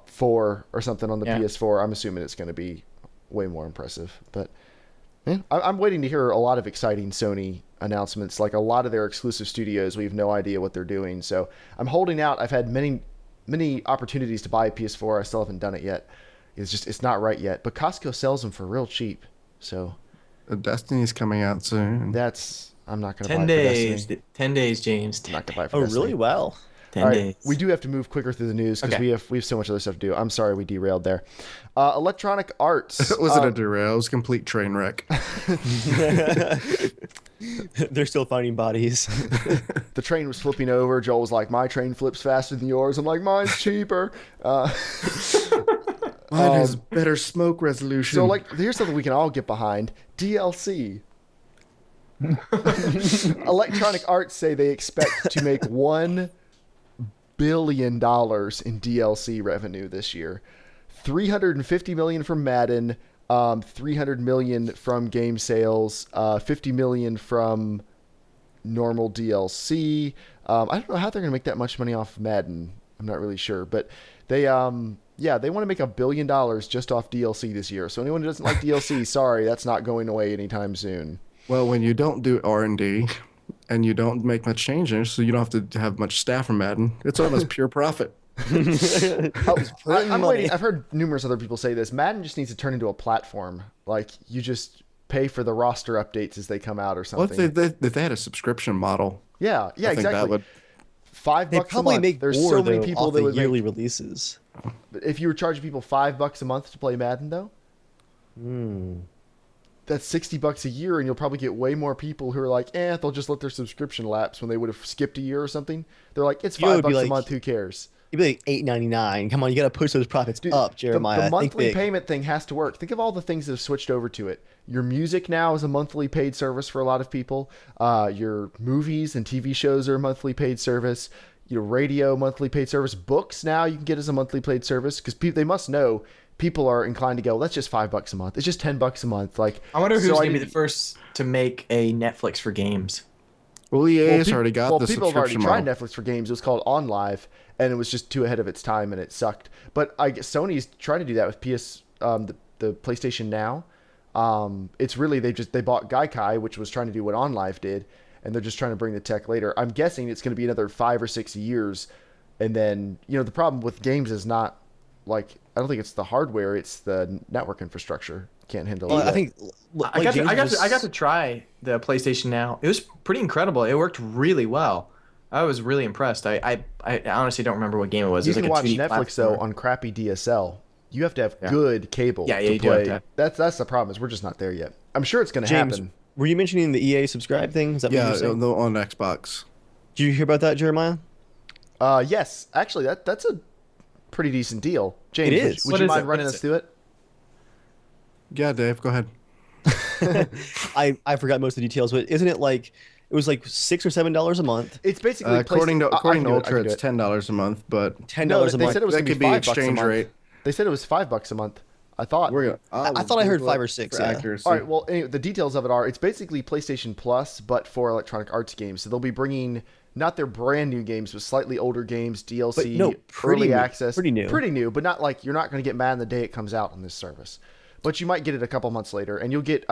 4 or something on the Yeah. PS4, I'm assuming it's going to be way more impressive. But yeah, I'm waiting to hear a lot of exciting Sony announcements. Like a lot of their exclusive studios, we have no idea what they're doing. So I'm holding out. I've had many opportunities to buy a PS4. I still haven't done it yet. It's not right yet. But Costco sells them for real cheap. So Destiny's coming out soon. I'm not going to buy 10 it for days. Destiny. 10 days, James. I'm not going to buy it for Oh, Destiny. really? Wow. 10 All right, days. we do have to move quicker through the news because Okay. we have so much other stuff to do. I'm sorry we derailed there. Electronic Arts. It wasn't a derail. It was a complete train wreck. They're still finding bodies. The train was flipping over. Joel was like, "My train flips faster than yours." I'm like, "Mine's cheaper." Mine has better smoke resolution. So, like, here's something we can all get behind: DLC. Electronic Arts say they expect to make $1 billion in DLC revenue this year. $350 million from Madden, $300 million from game sales, $50 million from normal DLC. I don't know how they're going to make that much money off Madden. I'm not really sure, but they want to make $1 billion just off DLC this year. So anyone who doesn't like DLC, sorry, that's not going away anytime soon. Well, when you don't do R&D and you don't make much changes, so you don't have to have much staff from Madden, it's almost pure profit. I'm waiting. I've heard numerous other people say this. Madden just needs to turn into a platform. Like, you just pay for the roster updates as they come out or Well, something. if they had a subscription model, Yeah, I think exactly. that would. $5 They a probably month. make There's more, so many though, people off that the would yearly make. releases. If you were charging people $5 a month to play Madden, though, that's $60 a year, and you'll probably get way more people who are like, they'll just let their subscription lapse when they would have skipped a year or something. They're like, it's You know, $5 it'd be a like- month. Who cares? It'd be like $8.99. Come on, you got to push those profits Dude, up, Jeremiah. The Think monthly big. payment thing has to work. Think of all the things that have switched over to it. Your music now is a monthly paid service for a lot of people. Your movies and TV shows are a monthly paid service. Your radio monthly paid service. Books now you can get as a monthly paid service because they must know people are inclined to go, that's just $5 a month. It's just $10 a month. Like, I wonder who's so going to be the first to make a Netflix for games. Well, EA has peop- already got the people have already subscription tried model. Netflix for games. It was called OnLive, and it was just too ahead of its time, and it sucked. But I guess Sony's trying to do that with the PlayStation Now. It's really they bought Gaikai, which was trying to do what OnLive did, and they're just trying to bring the tech later. I'm guessing it's going to be another 5 or 6 years, and then the problem with games is not like I don't think it's the hardware; it's the network infrastructure can't handle it. Well, I think I got to try the PlayStation Now. It was pretty incredible. It worked really well. I was really impressed. I honestly don't remember what game it was. You It was can like a watch 2D Netflix though platformer. on crappy DSL. You have to have good cable Yeah, to you do have play. to have- That's the problem is we're just not there yet. I'm sure it's going to James, happen. were you mentioning the EA subscribe thing? Is that what you Yeah, were saying? on Xbox. Did you hear about that, Jeremiah? Yes, actually, that's a pretty decent deal. James, It would- is. would What you is mind it? running What us is through it? Yeah, Dave, go ahead. I forgot most of the details, but isn't it like it was like $6 or $7 a month? It's basically According to I can do it, I Ultra, can do it's it. $10 a month, but $10 No, a they month. said it was that going to could be be $5 a exchange month. rate. They said it was $5 a month. I thought. I thought I heard 5 or 6, for yeah. accuracy. All right. Well, anyway, the details of it are it's basically PlayStation Plus, but for Electronic Arts games. So they'll be bringing not their brand new games, but slightly older games, DLC, But no, pretty early new, access, pretty new, but not like you're not going to get mad on the day it comes out on this service. But you might get it a couple months later, and you'll get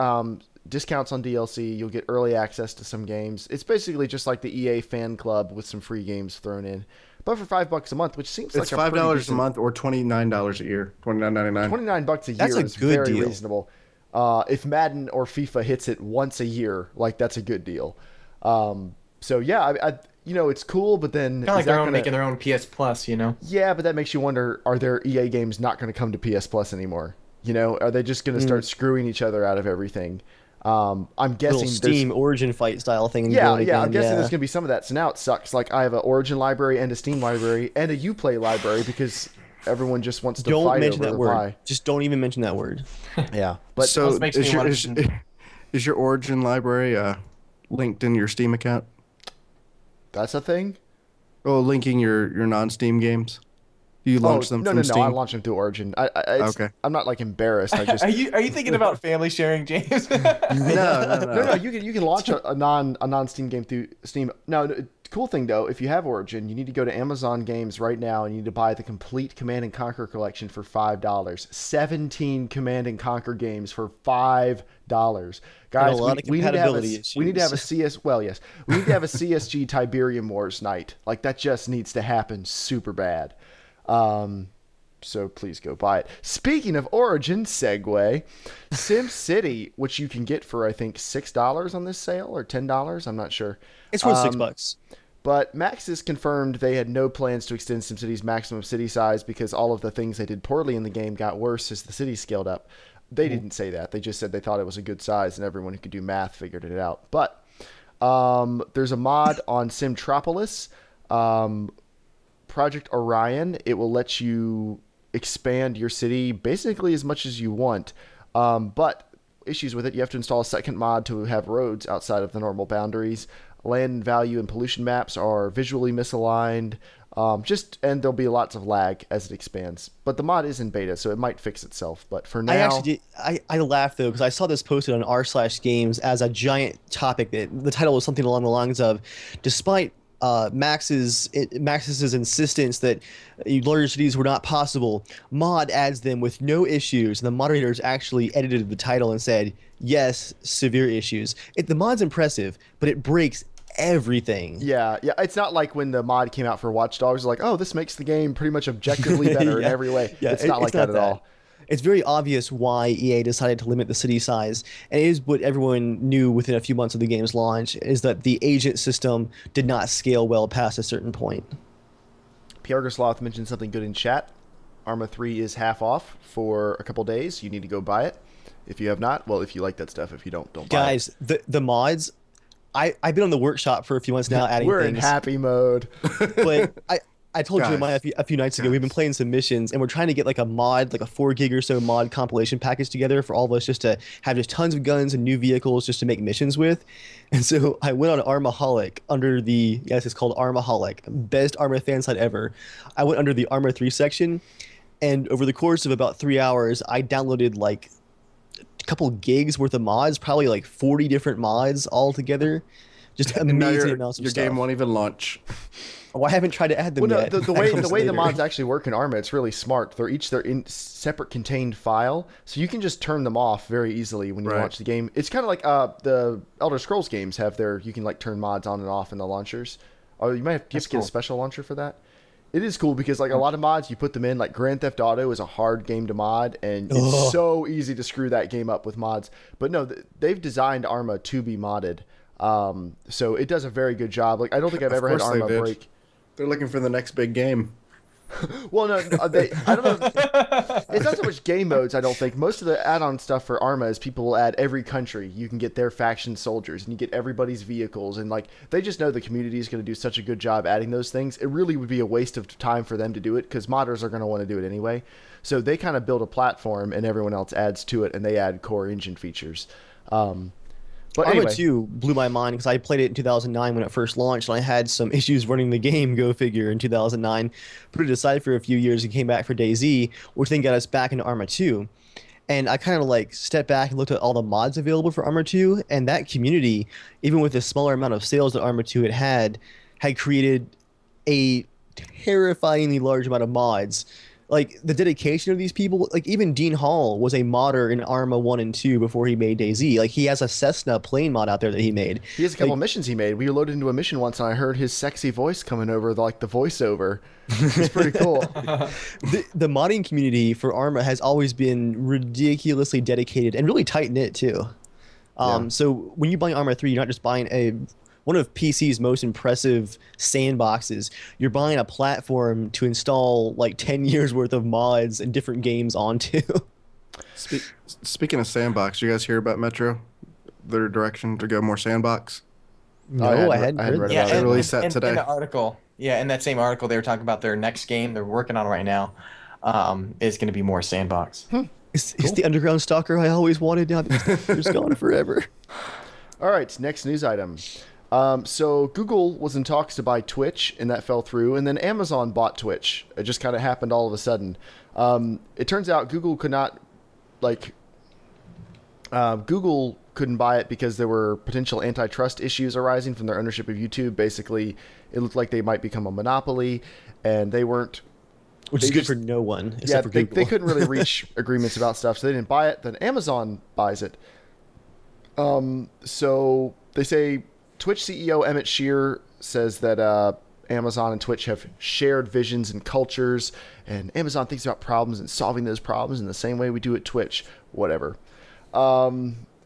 discounts on DLC. You'll get early access to some games. It's basically just like the EA fan club with some free games thrown in. But for $5 a month, which seems It's like a pretty $5 a decent- month or $29 a year. $29.99. $29 a year That's a is good very deal. reasonable. If Madden or FIFA hits it once a year, like that's a good deal. So yeah, I it's cool, but then Kind of like is they're that own gonna- making their own PS Plus, Yeah, but that makes you wonder: are their EA games not going to come to PS Plus anymore? Are they just going to start screwing each other out of everything? I'm guessing Little Steam Origin fight style thing. Yeah, going yeah. I'm again, guessing there's going to be some of that. So now it sucks. Like I have an Origin library and a Steam library and a Uplay library because everyone just wants to Don't fight mention over that the word. pie. Just don't even mention that word. Yeah, but So Almost makes me is your, wanna- is your Origin library linked in your Steam account? that's a thing. Oh, linking your non-Steam games? Do you launch them no, from no, Steam? no! I launch them through Origin. Okay. I'm not like embarrassed. I just Are you thinking about family sharing, James? no. You can launch a non Steam game through Steam. No, cool thing though, if you have Origin, you need to go to Amazon Games right now and you need to buy the complete Command and Conquer collection for $5. 17 Command and Conquer games for $5. Guys, lot of we need to have compatibility we need to have a issues. we need to have a CSG Tiberium Wars night. Like that just needs to happen super bad. So please go buy it. Speaking of Origin, segue, SimCity, which you can get for I think $6 on this sale or $10. I'm not sure. It's worth $6. But Maxis confirmed they had no plans to extend SimCity's maximum city size because all of the things they did poorly in the game got worse as the city scaled up. They didn't say that. They just said they thought it was a good size, and everyone who could do math figured it out. But there's a mod on Simtropolis, Project Orion. It will let you expand your city basically as much as you want. But issues with it, you have to install a second mod to have roads outside of the normal boundaries. Land value and pollution maps are visually misaligned. And there'll be lots of lag as it expands. But the mod is in beta, so it might fix itself. But for now, I laughed though because I saw this posted on r/games as a giant topic. That the title was something along the lines of, despite Max's insistence that larger cities were not possible, mod adds them with no issues. And the moderators actually edited the title and said, yes, severe issues. The mod's impressive, but it breaks everything. Yeah. It's not like when the mod came out for Watch Dogs, like, oh, this makes the game pretty much objectively better in every way. Yeah, it's not like that at all. It's very obvious why EA decided to limit the city size, and it is what everyone knew within a few months of the game's launch, is that the agent system did not scale well past a certain point. Pierre Gersloth mentioned something good in chat. ARMA 3 is half off for a couple days. You need to go buy it. If you have not, well, if you like that stuff. If you don't buy it. Guys, the mods, I've been on the workshop for a few months now adding We're things. in happy mode. But I told Jeremiah a few nights ago, we've been playing some missions, and we're trying to get like a mod, like a 4 gig or so mod compilation package together for all of us just to have just tons of guns and new vehicles just to make missions with. And so I went on Armaholic under yes, it's called Armaholic, best ARMA fan site ever. I went under the ARMA 3 section, and over the course of about 3 hours, I downloaded like a couple gigs worth of mods, probably like 40 different mods all together. Just amazing amounts of stuff. Your game won't even launch. Oh, I haven't tried to add them yet. The way the mods actually work in ARMA, it's really smart. They're in separate contained file, so you can just turn them off very easily when you launch the game. It's kind of like the Elder Scrolls games have you can like turn mods on and off in the launchers. Or you might have to get a special launcher for that. It is cool because like a lot of mods, you put them in. Like Grand Theft Auto is a hard game to mod, and it's so easy to screw that game up with mods. But no, they've designed ARMA to be modded, so it does a very good job. Like I don't think I've ever had ARMA break. They're looking for the next big game. Well, no, I don't know. It's not so much game modes, I don't think. Most of the add-on stuff for ARMA is people will add every country. You can get their faction soldiers, and you get everybody's vehicles. And, like, they just know the community is going to do such a good job adding those things. It really would be a waste of time for them to do it, because modders are going to want to do it anyway. So they kind of build a platform, and everyone else adds to it, and they add core engine features. But ARMA anyway. 2 blew my mind because I played it in 2009 when it first launched, and I had some issues running the game, go figure, in 2009. Put it aside for a few years and came back for DayZ, which then got us back into ARMA 2. And I kind of like stepped back and looked at all the mods available for ARMA 2, and that community, even with the smaller amount of sales that ARMA 2 had created a terrifyingly large amount of mods. Like, the dedication of these people, like, even Dean Hall was a modder in ARMA 1 and 2 before he made DayZ. Like, he has a Cessna plane mod out there that he made. He has a couple missions he made. We loaded into a mission once, and I heard his sexy voice coming over, the voiceover. It's pretty cool. The modding community for ARMA has always been ridiculously dedicated and really tight-knit, too. So when you buy ARMA 3, you're not just buying one of PC's most impressive sandboxes. You're buying a platform to install like 10 years worth of mods and different games onto. Speaking of sandbox, you guys hear about Metro? Their direction to go more sandbox? No, I hadn't heard read that. about it. Released that today. In the article, in that same article, they were talking about their next game they're working on right now is going to be more sandbox. It's the underground stalker I always wanted. Now it's gone forever. All right, next news item. So Google was in talks to buy Twitch, and that fell through. And then Amazon bought Twitch. It just kind of happened all of a sudden. It turns out Google could not, Google couldn't buy it because there were potential antitrust issues arising from their ownership of YouTube. Basically, it looked like they might become a monopoly, and they weren't. Which is good for no one except for Google. They couldn't really reach agreements about stuff, so they didn't buy it. Then Amazon buys it. So they say Twitch CEO Emmett Shear says that Amazon and Twitch have shared visions and cultures, and Amazon thinks about problems and solving those problems in the same way we do at Twitch. Whatever.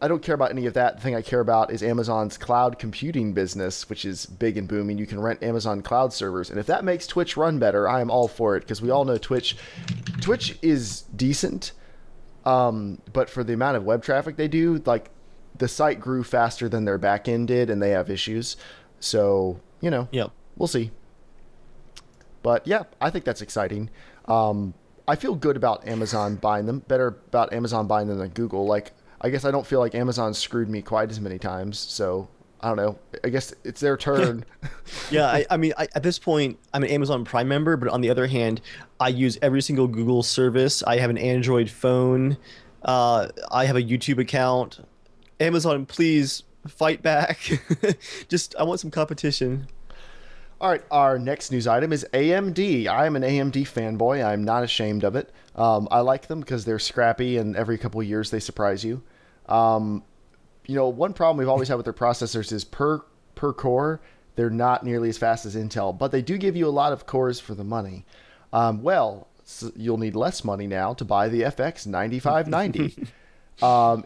I don't care about any of that. The thing I care about is Amazon's cloud computing business, which is big and booming. You can rent Amazon cloud servers, and if that makes Twitch run better, I am all for it, because we all know Twitch is decent, but for the amount of web traffic they do, like, the site grew faster than their back end did, and they have issues. So, Yep. we'll see. But yeah, I think that's exciting. I feel good about Amazon buying them, better about Amazon buying them than Google. Like, I guess I don't feel like Amazon screwed me quite as many times, so I don't know. I guess it's their turn. Yeah, I mean, at this point, I'm an Amazon Prime member, but on the other hand, I use every single Google service. I have an Android phone. I have a YouTube account. Amazon, please fight back. I want some competition. All right, our next news item is AMD. I am an AMD fanboy. I'm not ashamed of it. I like them because they're scrappy, and every couple of years they surprise you. One problem we've always had with their processors is per core, they're not nearly as fast as Intel, but they do give you a lot of cores for the money. So you'll need less money now to buy the FX 9590.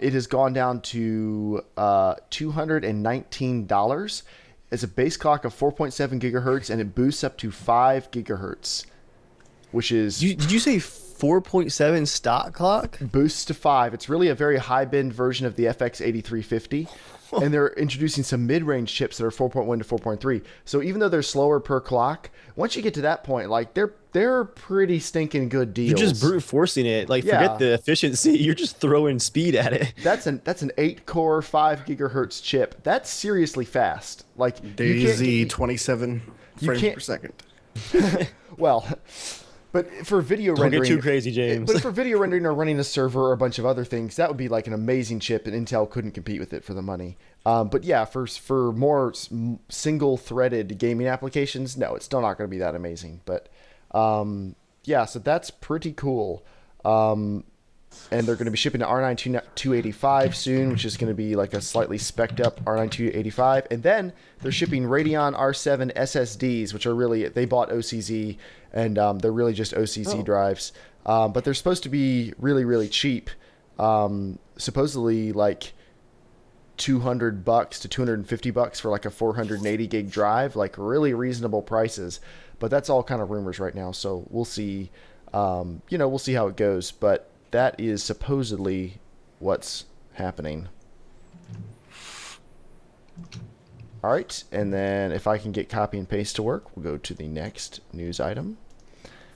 It has gone down to $219. It's a base clock of 4.7 gigahertz, and it boosts up to 5 gigahertz, which is... Did you say 4.7 stock clock? Boosts to 5. It's really a very high-bend version of the FX 8350, and they're introducing some mid-range chips that are 4.1 to 4.3. So even though they're slower per clock, once you get to that point, like, they're pretty stinking good deals. You're just brute forcing it. Like, forget the efficiency. You're just throwing speed at it. That's an 8-core, 5 gigahertz chip. That's seriously fast. Like, DayZ 27 frames per second. Well, but for video rendering... Don't get too crazy, James. But for video rendering or running a server or a bunch of other things, that would be like an amazing chip, and Intel couldn't compete with it for the money. But yeah, for more single-threaded gaming applications, no, it's still not going to be that amazing. But yeah, so that's pretty cool. And they're going to be shipping to R9 285 soon, which is going to be like a slightly spec'd up R9 285. And then they're shipping Radeon R7 SSDs, which are really, they bought OCZ, and they're really just OCZ drives. But they're supposed to be really, really cheap. Supposedly like $200 to $250 for like a 480 gig drive, like really reasonable prices. But that's all kind of rumors right now, so we'll see. We'll see how it goes. But that is supposedly what's happening. All right, and then if I can get copy and paste to work, we'll go to the next news item,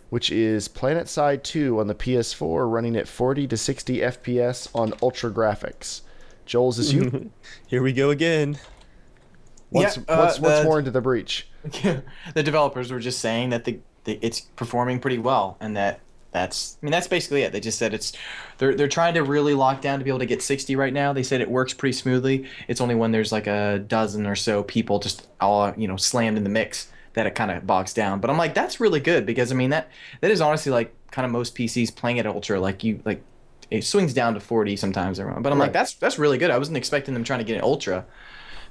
which is PlanetSide 2 on the PS4 running at 40 to 60 FPS on ultra graphics. Joel, is this you? Here we go again. What's more into the breach? The developers were just saying that it's performing pretty well, and that's basically it. They just said they're trying to really lock down to be able to get 60 right now. They said it works pretty smoothly. It's only when there's like a dozen or so people just all slammed in the mix that it kind of bogs down. But I'm like, that's really good, because that is honestly like kind of most PCs playing at ultra. Like it swings down to 40 sometimes around. But I'm like, that's really good. I wasn't expecting them trying to get an ultra.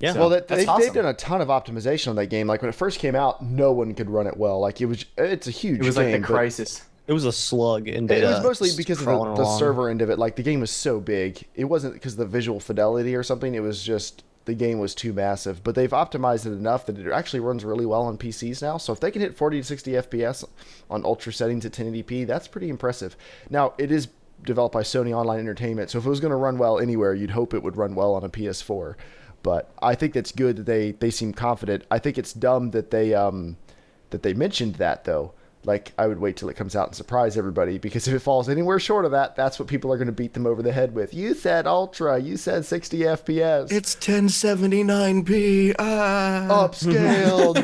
Yeah. So they've done a ton of optimization on that game. Like when it first came out, no one could run it well. Like it's a huge game. It was like the Crisis. It was a slug in beta. It was mostly because of the server end of it. Like the game was so big. It wasn't because of the visual fidelity or something. It was just the game was too massive. But they've optimized it enough that it actually runs really well on PCs now. So if they can hit 40 to 60 FPS on ultra settings at 1080p, that's pretty impressive. Now, it is developed by Sony Online Entertainment. So if it was going to run well anywhere, you'd hope it would run well on a PS4. But I think that's good that they seem confident. I think it's dumb that they mentioned that, though. Like, I would wait till it comes out and surprise everybody, because if it falls anywhere short of that, that's what people are going to beat them over the head with. You said ultra. You said 60 FPS. It's 1079p. Upscaled.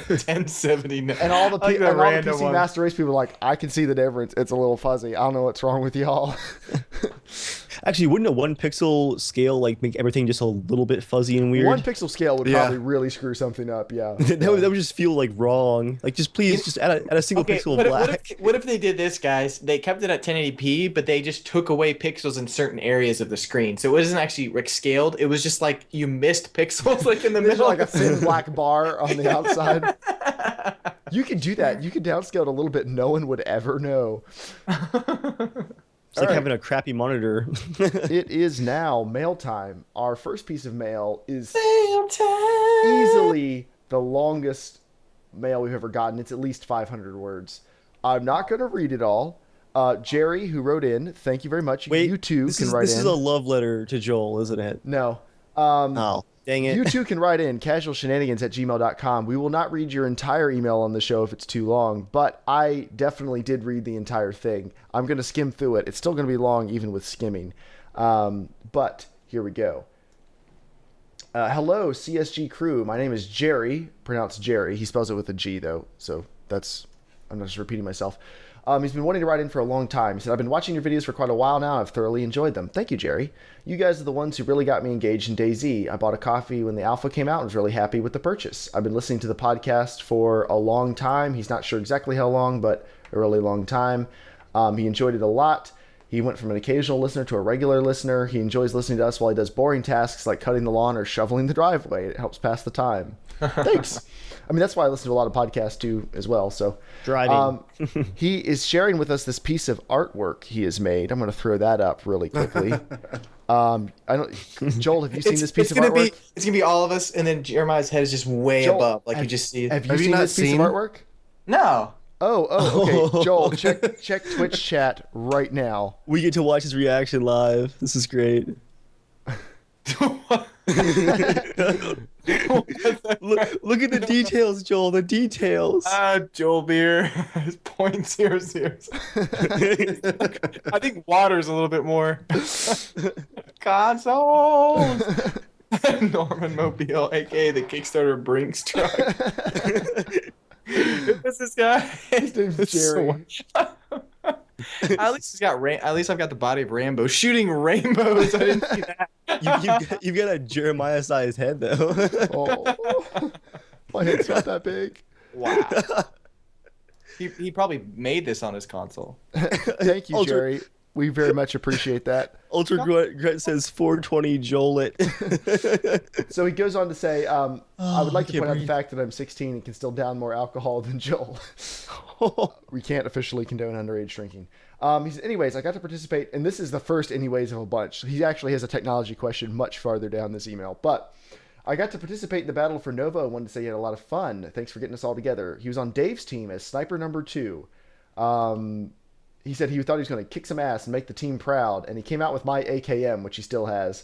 1079. And all the PC one. Master Race people are like, I can see the difference. It's a little fuzzy. I don't know what's wrong with y'all. Actually, wouldn't a 1 pixel scale like make everything just a little bit fuzzy and weird? 1 pixel scale would probably really screw something up. Yeah. that would just feel like wrong. Like, just please, just add a single pixel of black. What if they did this, guys? They kept it at 1080p, but they just took away pixels in certain areas of the screen, so it wasn't actually scaled. It was just like you missed pixels, like in the middle, like a thin black bar on the outside. You could do that. You could downscale it a little bit. No one would ever know. It's like right. having a crappy monitor. It is now mail time. Our first piece of mail is Mail time. easily the longest mail we've ever gotten. It's at least 500 words. I'm not going to read it all. Jerry, who wrote in, thank you very much. Wait, you too can write in. This is a love letter to Joel, isn't it? No. Oh, dang it. You too can write in casualshenanigans@gmail.com. We will not read your entire email on the show if it's too long, but I definitely did read the entire thing. I'm going to skim through it. It's still going to be long even with skimming. But here we go. Hello, CSG crew. My name is Jerry, pronounced Jerry. He spells it with a G, though, so I'm not just repeating myself. He's been wanting to write in for a long time. He said, I've been watching your videos for quite a while now. I've thoroughly enjoyed them. Thank you, Jerry. You guys are the ones who really got me engaged in DayZ. I bought a coffee when the alpha came out and was really happy with the purchase. I've been listening to the podcast for a long time. He's not sure exactly how long, but a really long time. He enjoyed it a lot. He went from an occasional listener to a regular listener. He enjoys listening to us while he does boring tasks like cutting the lawn or shoveling the driveway. It helps pass the time. Thanks. I mean, that's why I listen to a lot of podcasts too, as well. So Driving. he is sharing with us this piece of artwork he has made. I'm going to throw that up really quickly. Joel, have you seen this piece of artwork? It's gonna be all of us, and then Jeremiah's head is just way Joel, above, like you just see. Have you seen not this piece seen- of artwork? No. Oh, okay. Joel, check Twitch chat right now. We get to watch his reaction live. This is great. Look at the details, Joel. The details. Joel Beer is 0.00. I think water's a little bit more. Consoles. Norman Mobile, aka the Kickstarter Brinks truck. What's this guy? His name's Jerry. At least he's got at least I've got the body of Rambo shooting rainbows. I didn't see that. You've got a Jeremiah-sized head, though. Oh, my head's not that big. Wow. He probably made this on his console. Thank you, Jerry. We very much appreciate that. Ultra Gret says 420 Joel it. So he goes on to say, I would like to can't point out the breathe. fact that I'm 16 and can still down more alcohol than Joel. We can't officially condone underage drinking. He says, anyways, I got to participate, and this is the first anyways of a bunch. He actually has a technology question much farther down this email. But I got to participate in the battle for Nova and wanted to say he had a lot of fun. Thanks for getting us all together. He was on Dave's team as sniper number 2. He said he thought he was going to kick some ass and make the team proud, and he came out with my AKM, which he still has.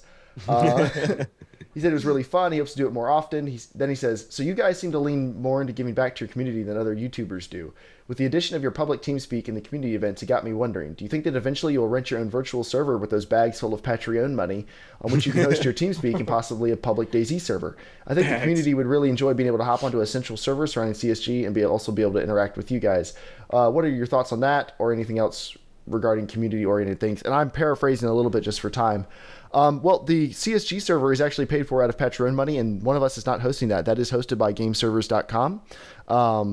He said it was really fun. He hopes to do it more often. Then he says, so you guys seem to lean more into giving back to your community than other YouTubers do. With the addition of your public TeamSpeak and the community events, it got me wondering, do you think that eventually you'll rent your own virtual server with those bags full of Patreon money on which you can host your TeamSpeak and possibly a public DayZ server? I think the community would really enjoy being able to hop onto a central server surrounding CSG and also be able to interact with you guys. What are your thoughts on that or anything else regarding community-oriented things? And I'm paraphrasing a little bit just for time. Well, the CSG server is actually paid for out of Patreon money, and one of us is not hosting that. That is hosted by gameservers.com.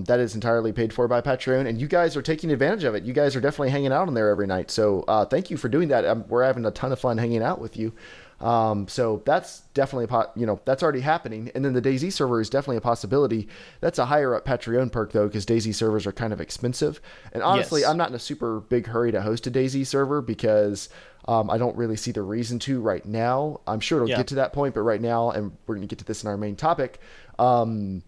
That is entirely paid for by Patreon, and you guys are taking advantage of it. You guys are definitely hanging out on there every night. So thank you for doing that. We're having a ton of fun hanging out with you. So that's definitely, that's already happening. And then the DayZ server is definitely a possibility. That's a higher up Patreon perk though, because DayZ servers are kind of expensive. And honestly, Yes. I'm not in a super big hurry to host a DayZ server because I don't really see the reason to right now. I'm sure it'll get to that point, but right now, and we're going to get to this in our main topic. I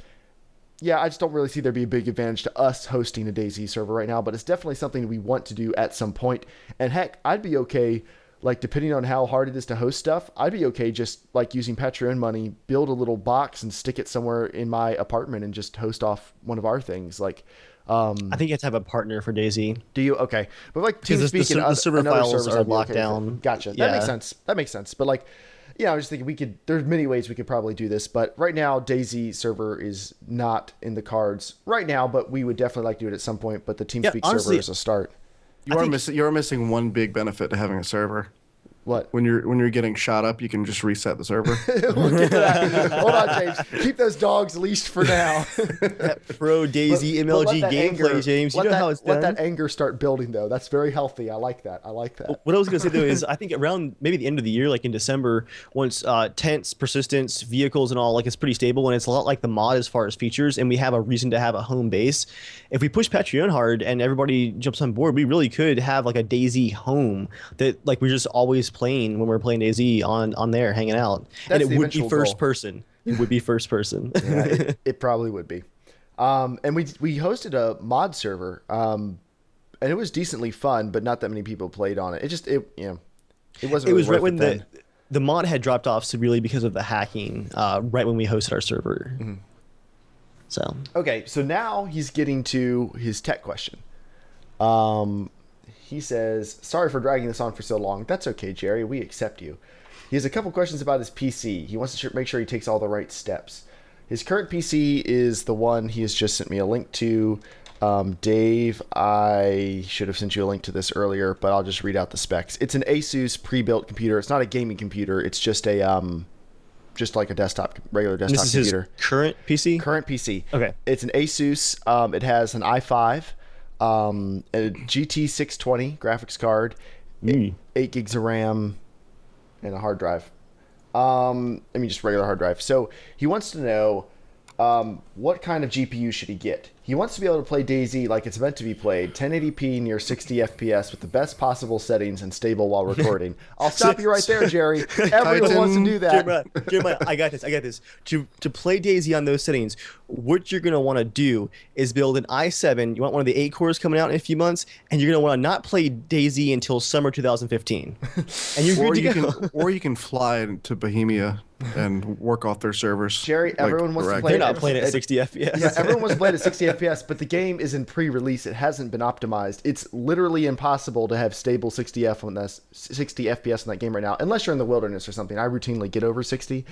just don't really see there be a big advantage to us hosting a DayZ server right now, but it's definitely something we want to do at some point. And heck, I'd be okay, like depending on how hard it is to host stuff, I'd be okay just like using Patreon money, build a little box and stick it somewhere in my apartment and just host off one of our things. Like, I think you have to have a partner for DayZ. do you? Okay. But like Because TeamSpeak and the server and other files servers, are I'd be locked okay with down. it. Gotcha. That Yeah. makes sense. But like, I was just thinking there's many ways we could probably do this, but right now DayZ server is not in the cards right now, but we would definitely like to do it at some point, but the TeamSpeak honestly, server is a start. You are missing one big benefit to having a server. What? When you're getting shot up, you can just reset the server. We'll get to that. Hold on, James. Keep those dogs leashed for now. That pro DayZ But let MLG that gameplay, anger- James. You let know that- how it's Let done. that anger start building, though. That's very healthy. I like that. What I was gonna say though is I think around maybe the end of the year, like in December, once tents, persistence, vehicles, and all like it's pretty stable, and it's a lot like the mod as far as features, and we have a reason to have a home base. If we push Patreon hard and everybody jumps on board, we really could have like a DayZ home that like we're just always playing when we're playing DayZ on there, hanging out, That's and the it would be eventual first goal. person. It would be first person. Yeah, it probably would be. And we hosted a mod server, and it was decently fun, but not that many people played on it. It wasn't. It Really was right worth when it then. the mod had dropped off severely because of the hacking. Right when we hosted our server. Mm-hmm. So Okay, so now he's getting to his tech question. He says, "Sorry for dragging this on for so long. That's okay, Jerry. We accept you." He has a couple questions about his PC. He wants to make sure he takes all the right steps. His current PC is the one he has just sent me a link to. Dave, I should have sent you a link to this earlier, but I'll just read out the specs. It's an Asus pre-built computer. It's not a gaming computer. It's just just like a regular desktop this is computer. his current PC. Current PC. Okay. It's an Asus. It has an i5, a GT 620 graphics card, 8 gigs of RAM, and a hard drive. Just regular hard drive. So he wants to know what kind of GPU should he get. He wants to be able to play DayZ like it's meant to be played, 1080p near 60 FPS with the best possible settings and stable while recording. I'll stop you right there, Jerry. Everyone wants to do that. Jeremiah, I got this. To play DayZ on those settings, what you're gonna want to do is build an i7. You want one of the 8 cores coming out in a few months, and you're gonna want to not play DayZ until summer 2015. And you're good to go. Or you can fly to Bohemia and work off their servers. Jerry, everyone wants to direct. play They're not playing at 60 FPS. Yeah, everyone wants to play it at 60 FPS, but the game is in pre-release. It hasn't been optimized. It's literally impossible to have stable 60 FPS in that game right now, unless you're in the wilderness or something. I routinely get over 60,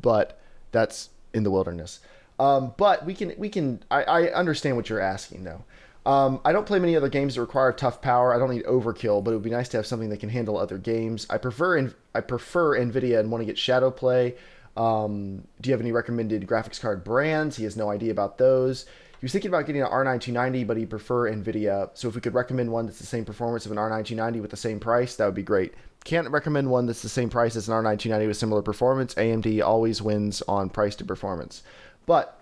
but that's in the wilderness. But we can. I understand what you're asking though. I don't play many other games that require tough power. I don't need overkill, but it would be nice to have something that can handle other games. I prefer NVIDIA and want to get Shadow Play. Do you have any recommended graphics card brands? He has no idea about those. He was thinking about getting an R9 290, but he'd prefer NVIDIA. So if we could recommend one that's the same performance of an R9 290 with the same price, that would be great. Can't recommend one that's the same price as an R9 290 with similar performance. AMD always wins on price to performance. But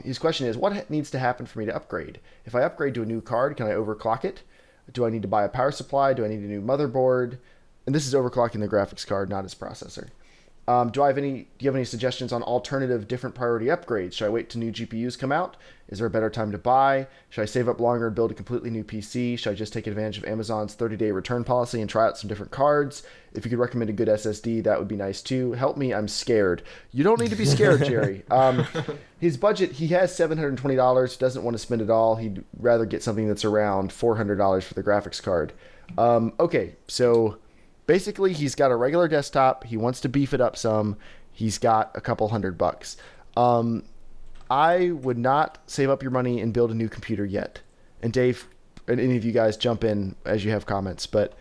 his question is, what needs to happen for me to upgrade? If I upgrade to a new card, can I overclock it? Do I need to buy a power supply? Do I need a new motherboard? And this is overclocking the graphics card, not his processor. Do you have any suggestions on alternative different priority upgrades? Should I wait till new GPUs come out? Is there a better time to buy? Should I save up longer and build a completely new PC? Should I just take advantage of Amazon's 30-day return policy and try out some different cards? If you could recommend a good SSD, that would be nice too. Help me, I'm scared. You don't need to be scared, Jerry. His budget, he has $720, doesn't want to spend it all. He'd rather get something that's around $400 for the graphics card. Okay, so basically, he's got a regular desktop. He wants to beef it up some. He's got a couple $100. I would not save up your money and build a new computer yet. And Dave, and any of you guys jump in as you have comments. But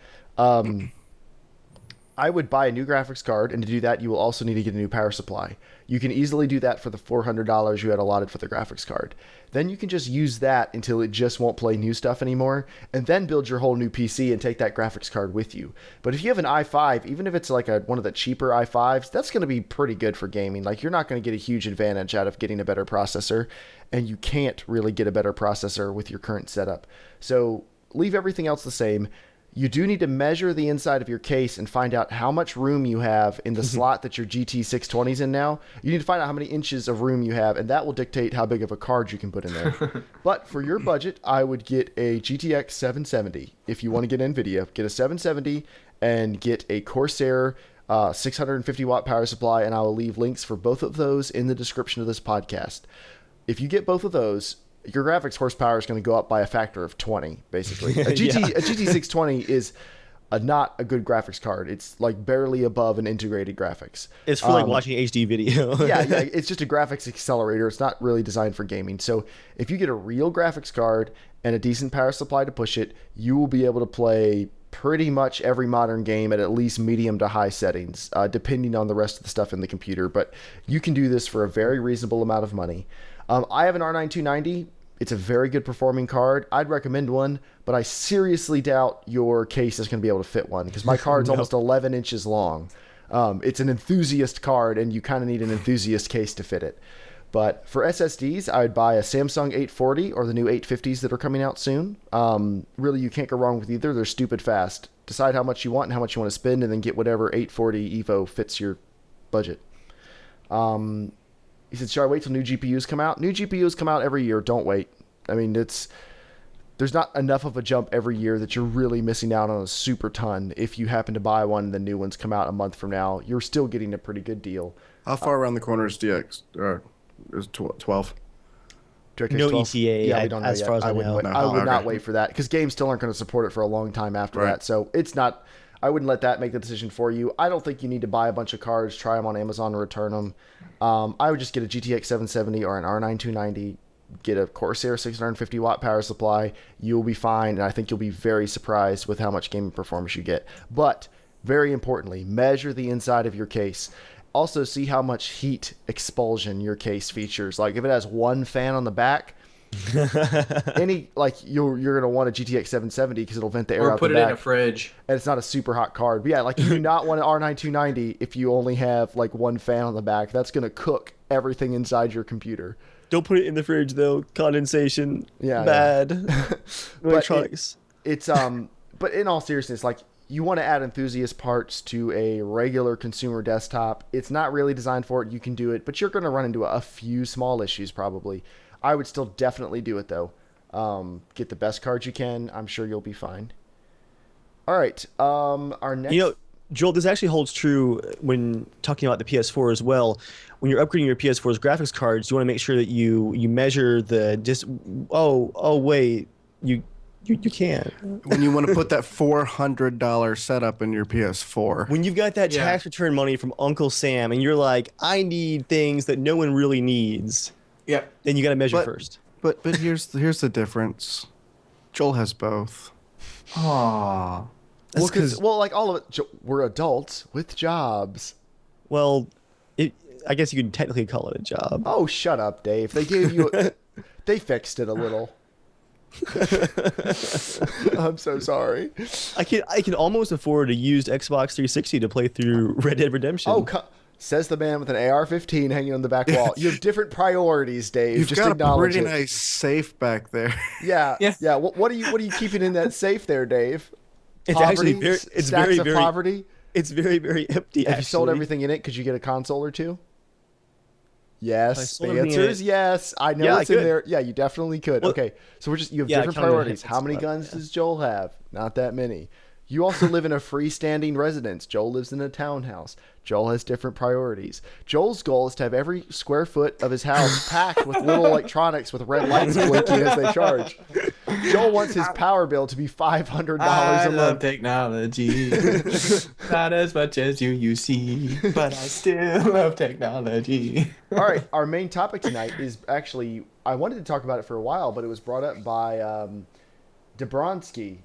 I would buy a new graphics card, and to do that, you will also need to get a new power supply. You can easily do that for the $400 you had allotted for the graphics card. Then you can just use that until it just won't play new stuff anymore, and then build your whole new PC and take that graphics card with you. But if you have an i5, even if it's like one of the cheaper i5s, that's going to be pretty good for gaming. Like, you're not going to get a huge advantage out of getting a better processor, and you can't really get a better processor with your current setup. So leave everything else the same. You do need to measure the inside of your case and find out how much room you have in the slot that your GT 620 is in now. You need to find out how many inches of room you have, and that will dictate how big of a card you can put in there. But for your budget, I would get a GTX 770. If you want to get NVIDIA, get a 770 and get a Corsair 650 watt power supply, and I will leave links for both of those in the description of this podcast. If you get both of those, your graphics horsepower is going to go up by a factor of 20, basically. A GT 620 is not a good graphics card. It's like barely above an integrated graphics. It's for like watching HD video. yeah, it's just a graphics accelerator. It's not really designed for gaming. So if you get a real graphics card and a decent power supply to push it, you will be able to play pretty much every modern game at least medium to high settings, depending on the rest of the stuff in the computer. But you can do this for a very reasonable amount of money. I have an R9 290. It's a very good performing card. I'd recommend one, but I seriously doubt your case is going to be able to fit one because my card's almost 11 inches long. It's an enthusiast card, and you kind of need an enthusiast case to fit it. But for SSDs, I would buy a Samsung 840 or the new 850s that are coming out soon. Really, you can't go wrong with either. They're stupid fast. Decide how much you want and how much you want to spend, and then get whatever 840 Evo fits your budget. He said, should I wait till new GPUs come out? New GPUs come out every year. Don't wait. I mean, there's not enough of a jump every year that you're really missing out on a super ton. If you happen to buy one and the new ones come out a month from now, you're still getting a pretty good deal. How far around the corner is DX? Is 12? DirectX No 12? ETA, Yeah, we don't know as yet. far as I would know. I would not Okay. wait for that because games still aren't going to support it for a long time after Right. that. So it's not. I wouldn't let that make the decision for you. I don't think you need to buy a bunch of cards, try them on Amazon, and return them. I would just get a GTX 770 or an R9 290. Get a Corsair 650 watt power supply. You'll be fine, and I think you'll be very surprised with how much gaming performance you get. But very importantly, measure the inside of your case. Also, see how much heat expulsion your case features. Like if it has one fan on the back, you're gonna want a GTX 770 because it'll vent the air Or out put the it back. in a fridge. And it's not a super hot card. But yeah, like you do not want an R9 290 if you only have like one fan on the back. That's gonna cook everything inside your computer. Don't put it in the fridge though. Condensation. Yeah, Bad. But Electronics. It's but in all seriousness, like you want to add enthusiast parts to a regular consumer desktop. It's not really designed for it. You can do it, but you're going to run into a few small issues probably. I would still definitely do it though. Get the best cards you can. I'm sure you'll be fine. All right. Our next. Joel, this actually holds true when talking about the PS4 as well. When you're upgrading your PS4's graphics cards, you want to make sure that you measure the wait, you can't. When you want to put that $400 setup in your PS4. When you've got that tax return money from Uncle Sam and you're like, I need things that no one really needs. Yep. Then you got to measure first. But here's the difference. Joel has both. Aww. That's 'cause- Like all of it, we're adults with jobs. Well, I guess you could technically call it a job. Oh, shut up, Dave. They gave you. They fixed it a little. I'm so sorry. I can almost afford a used Xbox 360 to play through Red Dead Redemption. Oh, says the man with an AR-15 hanging on the back wall. You have different priorities, Dave. You've Just got a acknowledge pretty it. nice safe back there. Yeah, Yeah. yeah. What are you keeping in that safe there, Dave? It's Poverty? actually very, it's Stacks very, of very, poverty. it's very, very empty. Have you sold actually. everything in it? Could you get a console or two? I Yes. sold The everything in answer is yes. I know Yeah, I it's in could. there. Yeah, you definitely could. Well, Okay, so you have yeah, different counting the priorities. headsets How many left, guns yeah. does Joel have? Not that many. You also live in a freestanding residence. Joel lives in a townhouse. Joel has different priorities. Joel's goal is to have every square foot of his house packed with little electronics with red lights blinking as they charge. Joel wants his power bill to be $500 I a love month. technology. Not as much as you see, but I still love technology. All right, our main topic tonight is actually, I wanted to talk about it for a while, but it was brought up by Dombrowski.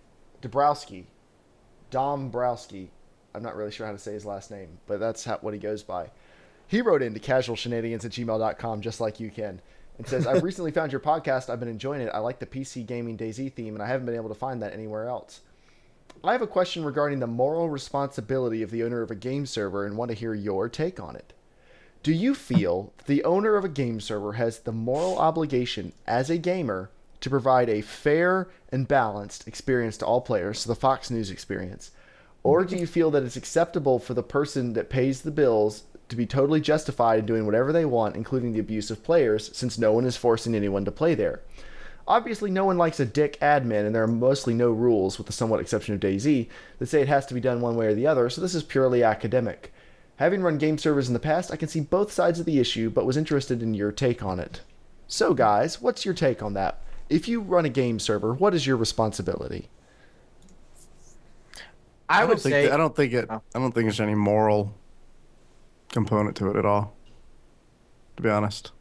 I'm not really sure how to say his last name, but that's what he goes by. He wrote into casualshenanigans@gmail.com just like you can and says, I've recently found your podcast. I've been enjoying it. I like the PC gaming DayZ theme, and I haven't been able to find that anywhere else. I have a question regarding the moral responsibility of the owner of a game server and want to hear your take on it. Do you feel the owner of a game server has the moral obligation as a gamer to provide a fair and balanced experience to all players, so the Fox News experience? Or do you feel that it's acceptable for the person that pays the bills to be totally justified in doing whatever they want, including the abuse of players, since no one is forcing anyone to play there? Obviously, no one likes a dick admin, and there are mostly no rules, with the somewhat exception of DayZ, that say it has to be done one way or the other, so this is purely academic. Having run game servers in the past, I can see both sides of the issue, but was interested in your take on it. So guys, what's your take on that? If you run a game server, what is your responsibility? I would say I don't think there's any moral component to it at all. To be honest.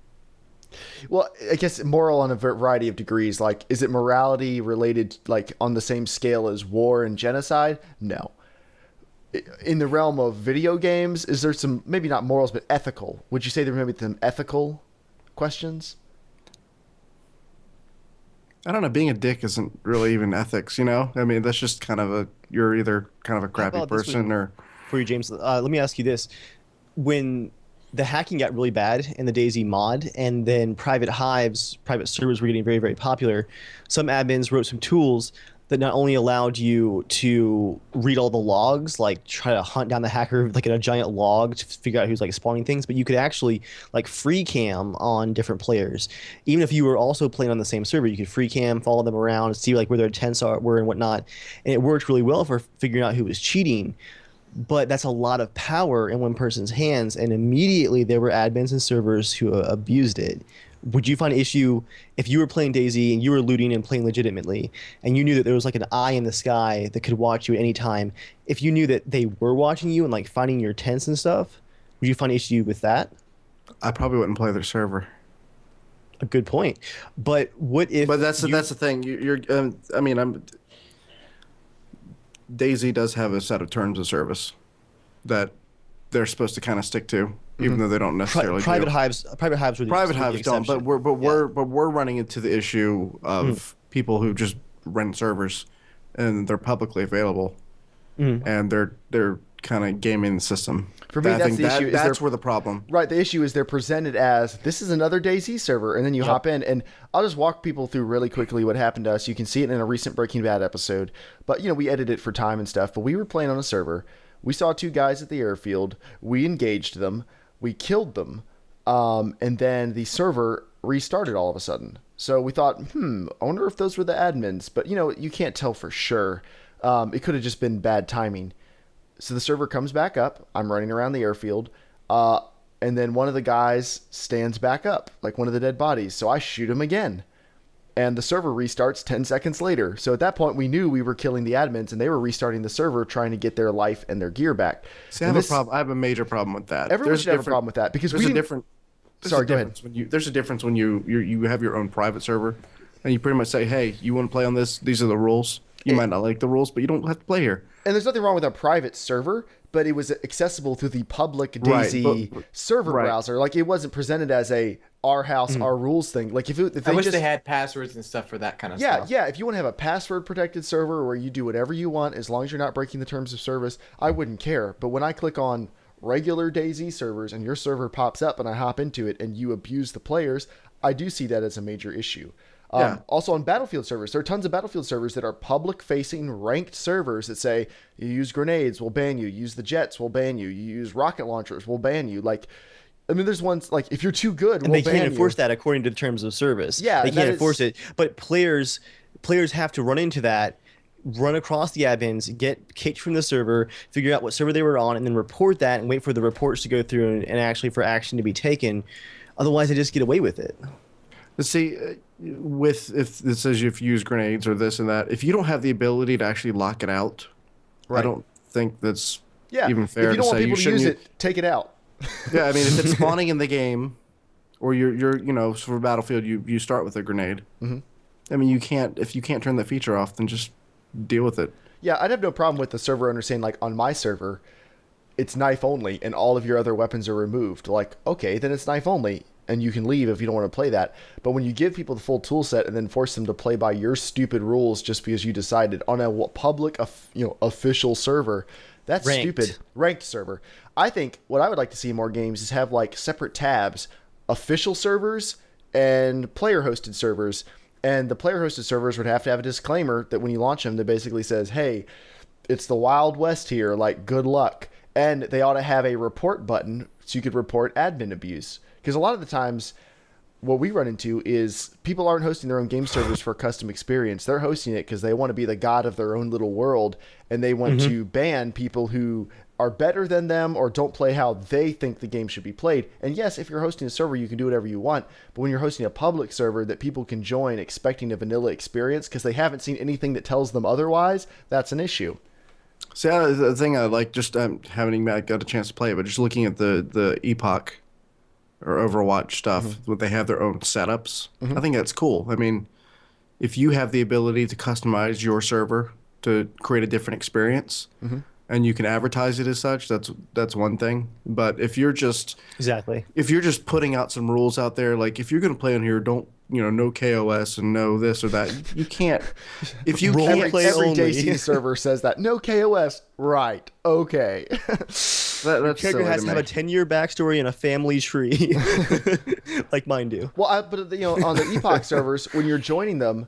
Well, I guess moral on a variety of degrees. Like, is it morality related, like, on the same scale as war and genocide? No. In the realm of video games, is there some, maybe not morals, but ethical? Would you say there may be some ethical questions? I don't know. Being a dick isn't really even ethics, you know? I mean, that's just kind of you're either kind of a crappy about this person or. For you, James, let me ask you this. When the hacking got really bad in the DayZ mod, and then private servers were getting very, very popular, some admins wrote some tools that not only allowed you to read all the logs, like try to hunt down the hacker like in a giant log to figure out who's like spawning things, but you could actually like free cam on different players. Even if you were also playing on the same server, you could free cam, follow them around, see like where their intents were and whatnot. And it worked really well for figuring out who was cheating. But that's a lot of power in one person's hands, and immediately there were admins and servers who abused it. Would you find an issue if you were playing DayZ and you were looting and playing legitimately, and you knew that there was like an eye in the sky that could watch you at any time? If you knew that they were watching you and like finding your tents and stuff, would you find an issue with that? I probably wouldn't play their server. A good point. But what if? But that's the thing. I mean, DayZ does have a set of terms of service that they're supposed to kind of stick to, even though they don't necessarily. Private do. hives were the Private hives don't, but exception. we're running into the issue of people who just rent servers, and they're publicly available, and they're kind of gaming the system. For me, that's the issue. That's where the problem. Right. The issue is they're presented as, this is another DayZ server, and then you hop in, and I'll just walk people through really quickly what happened to us. You can see it in a recent Breaking Bad episode, but we edited it for time and stuff. But we were playing on a server. We saw two guys at the airfield. We engaged them. We killed them, and then the server restarted all of a sudden. So we thought, I wonder if those were the admins. But you can't tell for sure. It could have just been bad timing. So the server comes back up. I'm running around the airfield. And then one of the guys stands back up, like one of the dead bodies. So I shoot him again. And the server restarts 10 seconds later. So at that point, we knew we were killing the admins, and they were restarting the server trying to get their life and their gear back. See, I have a major problem with that. Everyone should have a problem with that because there's a different. Sorry, go ahead. There's a difference when you have your own private server, and you pretty much say, "Hey, you want to play on this? These are the rules." You might not like the rules, but you don't have to play here. And there's nothing wrong with a private server, but it was accessible through the public DayZ server browser. Like, it wasn't presented as a our house, our rules thing. Like, I wish they had passwords and stuff for that kind of stuff. Yeah. If you want to have a password protected server where you do whatever you want, as long as you're not breaking the terms of service, I wouldn't care. But when I click on regular DayZ servers and your server pops up and I hop into it and you abuse the players, I do see that as a major issue. Also on Battlefield servers, there are tons of Battlefield servers that are public-facing ranked servers that say, you use grenades, we'll ban you. Use the jets, we'll ban you. You use rocket launchers, we'll ban you. Like, I mean, there's ones, like, if you're too good, and we'll ban you. And they can't enforce that according to the terms of service. Yeah. They can't enforce it. But players have to run into that, run across the admins, get kicked from the server, figure out what server they were on, and then report that and wait for the reports to go through and actually for action to be taken. Otherwise, they just get away with it. See, if it says if you use grenades or this and that, if you don't have the ability to actually lock it out, I don't think that's even fair to say. If you don't want people to use it, take it out. Yeah, I mean, if it's spawning in the game, or you're for Battlefield, you start with a grenade. I mean, if you can't turn that feature off, then just deal with it. Yeah, I'd have no problem with the server owner saying, like, on my server, it's knife only, and all of your other weapons are removed. Like, okay, then it's knife only, and you can leave if you don't want to play that. But when you give people the full tool set and then force them to play by your stupid rules just because you decided on a public, official server, that's stupid. Ranked server. I think what I would like to see in more games is have, like, separate tabs, official servers and player-hosted servers. And the player-hosted servers would have to have a disclaimer that when you launch them, that basically says, hey, it's the Wild West here, like, good luck. And they ought to have a report button so you could report admin abuse. Because a lot of the times, what we run into is people aren't hosting their own game servers for custom experience. They're hosting it because they want to be the god of their own little world, and they want to ban people who are better than them or don't play how they think the game should be played. And yes, if you're hosting a server, you can do whatever you want. But when you're hosting a public server that people can join expecting a vanilla experience because they haven't seen anything that tells them otherwise, that's an issue. See, the thing I like, just haven't even got a chance to play it, but just looking at the Epoch or Overwatch stuff, where they have their own setups. I think that's cool. I mean, if you have the ability to customize your server to create a different experience, and you can advertise it as such, that's one thing. But if you're just putting out some rules out there, like if you're going to play on here, don't no KOS and no this or that. You can't. If you can't Every DayZ server says that no KOS, right? Okay. That's Character has to have a 10-year backstory and a family tree, like mine do. Well, but on the Epoch servers, when you're joining them,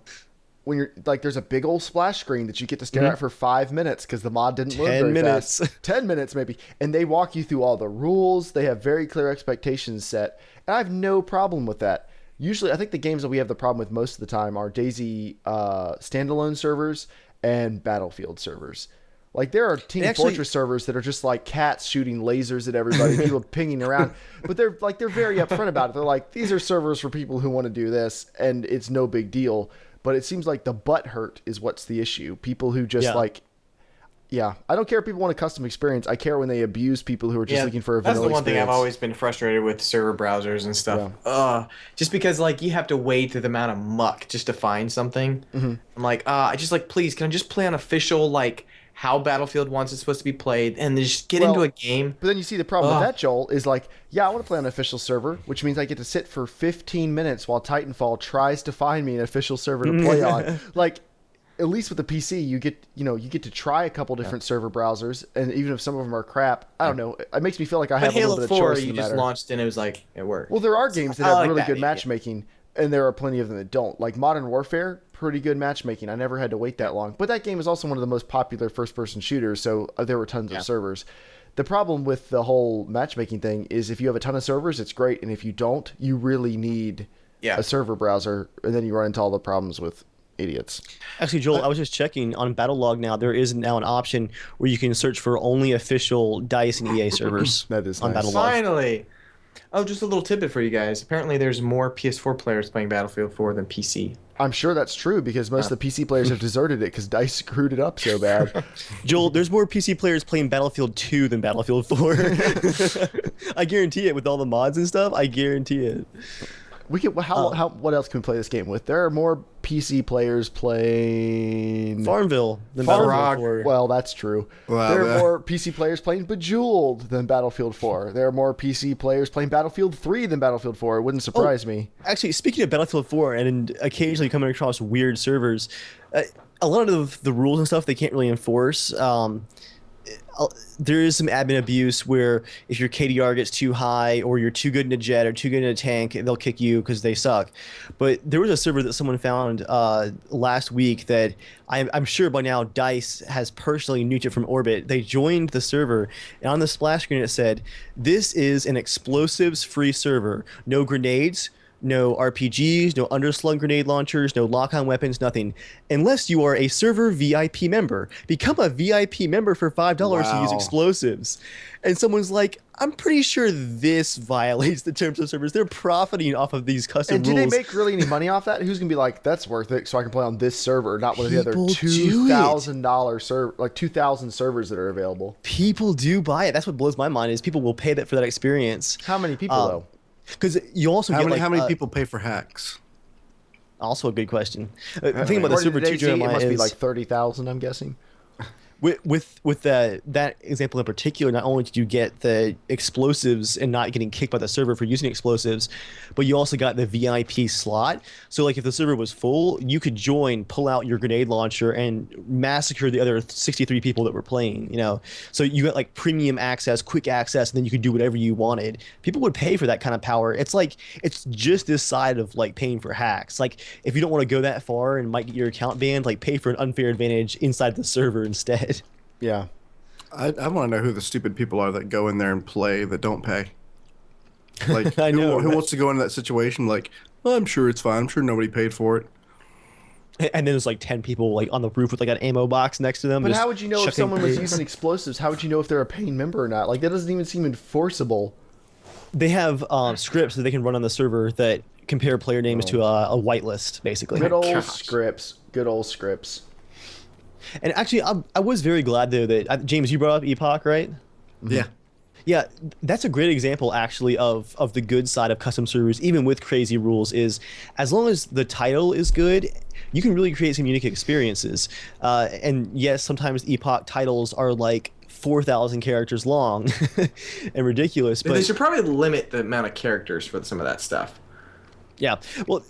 when you're like, there's a big old splash screen that you get to stare at for 5 minutes because the mod didn't load very 10 minutes. fast. 10 minutes maybe, and they walk you through all the rules. They have very clear expectations set, and I have no problem with that. Usually, I think the games that we have the problem with most of the time are DayZ standalone servers and Battlefield servers. Like, there are Team Fortress servers that are just like cats shooting lasers at everybody, people pinging around. But they're very upfront about it. They're like, these are servers for people who want to do this, and it's no big deal. But it seems like the butt hurt is what's the issue. People who just I don't care if people want a custom experience. I care when they abuse people who are just looking for a vanilla experience. That's the one thing I've always been frustrated with server browsers and stuff. Yeah. Just because like you have to wade through the amount of muck just to find something. I'm like, I just like, please, can I just play on official, like how Battlefield wants it supposed to be played, and just get into a game? But then you see the problem with that, Joel, is like, I want to play on an official server, which means I get to sit for 15 minutes while Titanfall tries to find me an official server to play on. Like, at least with the PC, you get to try a couple different server browsers, and even if some of them are crap, I don't know. It makes me feel like I have a little bit of choice in the matter. You just launched and it was like, it worked. Well, there are games that have really good matchmaking, and there are plenty of them that don't. Like Modern Warfare, pretty good matchmaking. I never had to wait that long. But that game is also one of the most popular first-person shooters, so there were tons of servers. The problem with the whole matchmaking thing is if you have a ton of servers, it's great, and if you don't, you really need a server browser, and then you run into all the problems with idiots. Actually, Joel, I was just checking on Battlelog now. There is now an option where you can search for only official DICE and EA servers. That is on nice. Battlelog. Finally. Oh, just a little tidbit for you guys. Apparently, there's more PS4 players playing Battlefield 4 than PC. I'm sure that's true because most of the PC players have deserted it because DICE screwed it up so bad. Joel, there's more PC players playing Battlefield 2 than Battlefield 4. I guarantee it with all the mods and stuff. I guarantee it. We could what else can we play this game with? There are more PC players playing Farmville than Farmville. Battlefield 4. Well, that's true. There are more PC players playing Bejeweled than Battlefield 4. There are more PC players playing Battlefield 3 than Battlefield 4. It wouldn't surprise me. Actually, speaking of Battlefield 4 and occasionally coming across weird servers, a lot of the rules and stuff they can't really enforce. There is some admin abuse where if your KDR gets too high or you're too good in a jet or too good in a tank, they'll kick you because they suck. But there was a server that someone found last week that I'm sure by now DICE has personally nuked it from orbit. They joined the server, and on the splash screen it said, "This is an explosives-free server. No grenades, no RPGs, no underslung grenade launchers, no lock-on weapons, nothing. Unless you are a server VIP member. Become a VIP member for $5 to use explosives." And someone's like, I'm pretty sure this violates the terms of servers. They're profiting off of these custom rules. And do they make really any money off that? Who's going to be like, that's worth it so I can play on this server, not one of the other $2,000 server, like 2,000 servers that are available? People do buy it. That's what blows my mind is people will pay that for that experience. How many people, though? Because you also how many people pay for hacks? Also a good question. The thing about the server 2 Jeremiah it must be is like 30,000, I'm guessing. with that example in particular, not only did you get the explosives and not getting kicked by the server for using explosives, but you also got the VIP slot. So like if the server was full, you could join, pull out your grenade launcher, and massacre the other 63 people that were playing. So you got like premium access, quick access, and then you could do whatever you wanted. People would pay for that kind of power. It's like it's just this side of like paying for hacks. Like if you don't want to go that far and might get your account banned, like pay for an unfair advantage inside the server instead. Yeah. I want to know who the stupid people are that go in there and play that don't pay. Like, I know, who wants to go into that situation like, well, I'm sure it's fine. I'm sure nobody paid for it. And then there's like 10 people like on the roof with like an ammo box next to them. But how would you know if someone was using explosives? How would you know if they're a paying member or not? Like, that doesn't even seem enforceable. They have scripts that they can run on the server that compare player names to a whitelist, basically. Good old scripts. Good old scripts. And actually, I was very glad though that James, you brought up Epoch, right? Yeah. Yeah, that's a great example actually of the good side of custom servers, even with crazy rules, is as long as the title is good, you can really create some unique experiences. And yes, sometimes Epoch titles are like 4,000 characters long and ridiculous, They but should probably limit the amount of characters for some of that stuff. yeah. Well,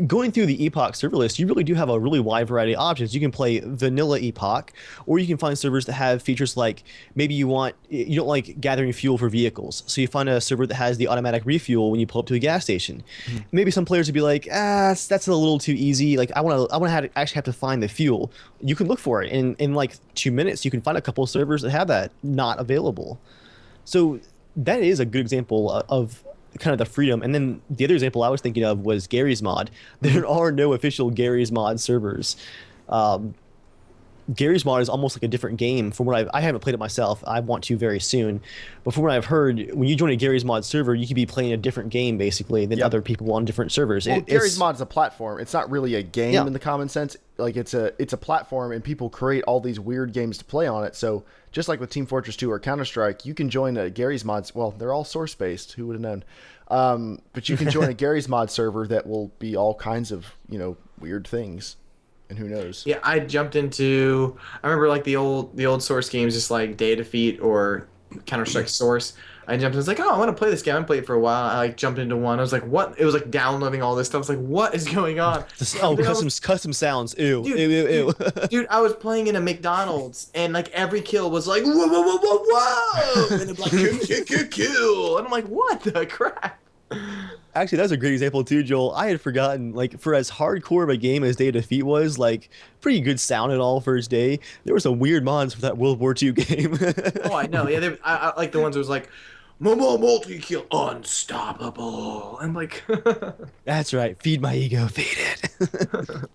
going through the Epoch server list, you really do have a really wide variety of options. You can play vanilla Epoch, or you can find servers that have features like maybe you don't like gathering fuel for vehicles, so you find a server that has the automatic refuel when you pull up to a gas station. Maybe some players would be like, that's a little too easy. Like I want to actually have to find the fuel. You can look for it in like 2 minutes. You can find a couple of servers that have that not available. So that is a good example of kind of the freedom. And then the other example I was thinking of was Gary's Mod. There are no official Gary's Mod servers. Gary's Mod is almost like a different game from what I haven't played it myself. I want to very soon. But from what I've heard, when you join a Gary's Mod server, you could be playing a different game basically than other people on different servers. Well, Gary's Mod is a platform. It's not really a game in the common sense. Like it's a platform, and people create all these weird games to play on it. So just like with Team Fortress 2 or Counter-Strike, you can join a Gary's Mod. Well, they're all source-based. Who would have known? But you can join a Gary's Mod server that will be all kinds of weird things. And who knows? Yeah, I jumped into. I remember like the old Source games, just like Day of Defeat or Counter-Strike Source. I jumped in. I was like, oh, I want to play this game. I haven't played it for a while. I like jumped into one. I was like, what? It was like downloading all this stuff. I was like, what is going on? Custom sounds. Ew. Dude, Ew, ew, ew. Dude, I was playing in a McDonald's, and like every kill was like, whoa, whoa, whoa, whoa, whoa, and it's like, kill, and I'm like, what the crap? Actually, that's a great example too, Joel. I had forgotten, like, for as hardcore of a game as Day of Defeat was, like, pretty good sound and all first day, there were some weird mods for that World War II game. Oh, I know. Yeah, I like the ones that was like, Momo multi-kill, unstoppable. I'm like... That's right. Feed my ego. Feed it.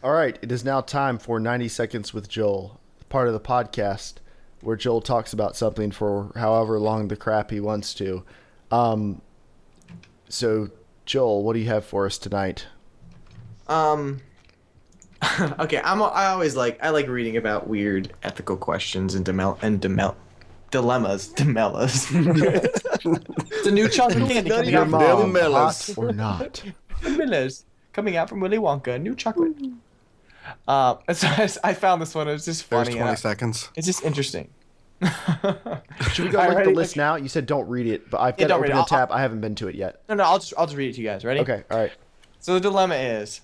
All right. It is now time for 90 Seconds with Joel, part of the podcast where Joel talks about something for however long the crap he wants to. So, Joel, what do you have for us tonight? Okay, I always like reading about weird ethical questions and dilemmas. It's a new chocolate candy coming out from hot or not? Dilemmas coming out from Willy Wonka. New chocolate. So I found this one. It was just funny. There's 20 seconds. It's just interesting. Should we go look at the list now? You said don't read it, but I've got to open the tab. I haven't been to it yet. No, I'll just read it to you guys. Ready? Okay, all right. So the dilemma is,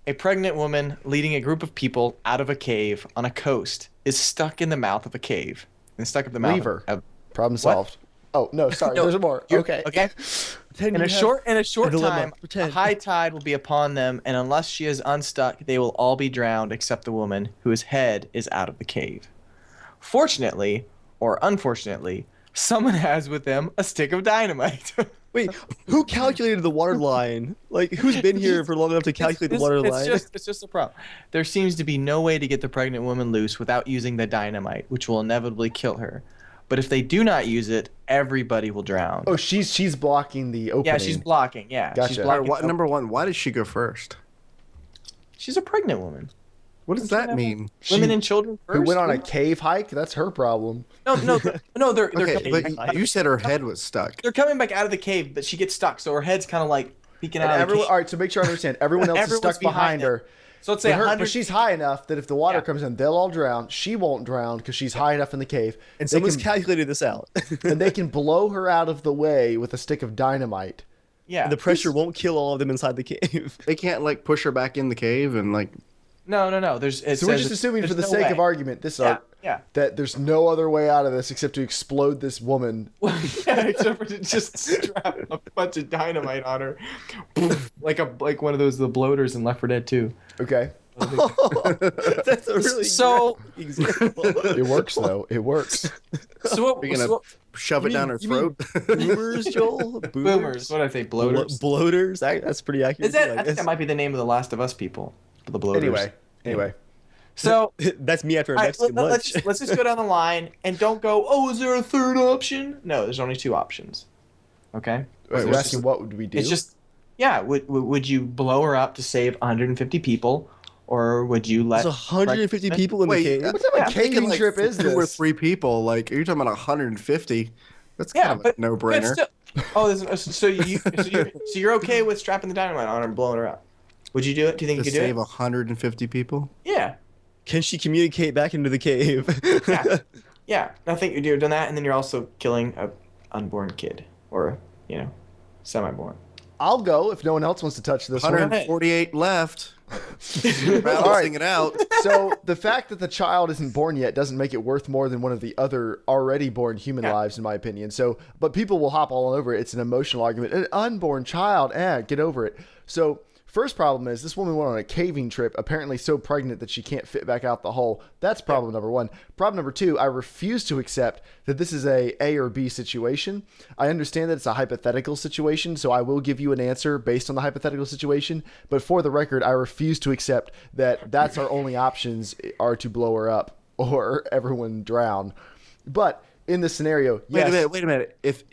a pregnant woman leading a group of people out of a cave on a coast is stuck in the mouth of a cave. And stuck in the mouth. Leave her. Problem solved. Oh no, sorry. No, there's more. Okay. Okay. In a short time, a high tide will be upon them, and unless she is unstuck, they will all be drowned except the woman whose head is out of the cave. Fortunately, or unfortunately, someone has with them a stick of dynamite. Wait, who calculated the water line? Like, who's been here for long enough to calculate the water line? It's just a problem. There seems to be no way to get the pregnant woman loose without using the dynamite, which will inevitably kill her. But if they do not use it, everybody will drown. Oh, she's blocking the opening. Yeah, she's blocking. Yeah, Gotcha. she's blocking. Number one, why did she go first? She's a pregnant woman. What does that mean? Women and children first. Who went on a cave hike? That's her problem. No. They're Okay, coming, but you said her head was stuck. they're coming back out of the cave, but she gets stuck, so her head's kind of like peeking out of the cave. All right, so make sure I understand. Everyone else is Everyone's stuck behind her. So let's say But 100. she's high enough that if the water comes in, they'll all drown. She won't drown because she's high enough in the cave. And someone's calculated this out. And they can blow her out of the way with a stick of dynamite. Yeah. And the pressure won't kill all of them inside the cave. They can't like push her back in the cave and like. No. So we're just assuming for the sake of argument, that there's no other way out of this except to explode this woman. Except for to just strap a bunch of dynamite on her, like one of those the bloaters in Left 4 Dead 2. Okay. That's a really great example. It works though. It works. So You're gonna shove it down her throat. Boomers, Joel? Boomers. What did I say? Bloaters. Bloaters. That's pretty accurate. Is that? I think that might be the name of the Last of Us people. The bloaters. Anyway. So that's me after a all right, Mexican lunch. let's just go down the line and don't go. Oh, is there a third option? No, there's only two options. Okay. Wait, we're asking what would we do? It's just, would you blow her up to save 150 people, or would you let? There's 150 people in the cave. What type of caving trip is 2 or this? 3 people? Like, are you talking about 150? That's Yeah, kind of but a no-brainer. So you're okay with strapping the dynamite on her and blowing her up? Would you do it? Do you think To you could do save it? 150 people? Yeah, Can she communicate back into the cave? yeah, yeah. I think you're doing that, and then you're also killing a unborn kid, or semi-born. I'll go if no one else wants to touch this one. 148 left. All Balancing right. it out. So the fact that the child isn't born yet doesn't make it worth more than one of the other already born human lives, in my opinion. So, but people will hop all over it. It's an emotional argument. An unborn child, get over it. So first problem is this woman went on a caving trip, apparently so pregnant that she can't fit back out the hole. That's problem number one. Problem number two, I refuse to accept that this is a or B situation. I understand that it's a hypothetical situation, so I will give you an answer based on the hypothetical situation. But for the record, I refuse to accept that that's our only options are to blow her up or everyone drown. But in this scenario, yes. Wait a minute. If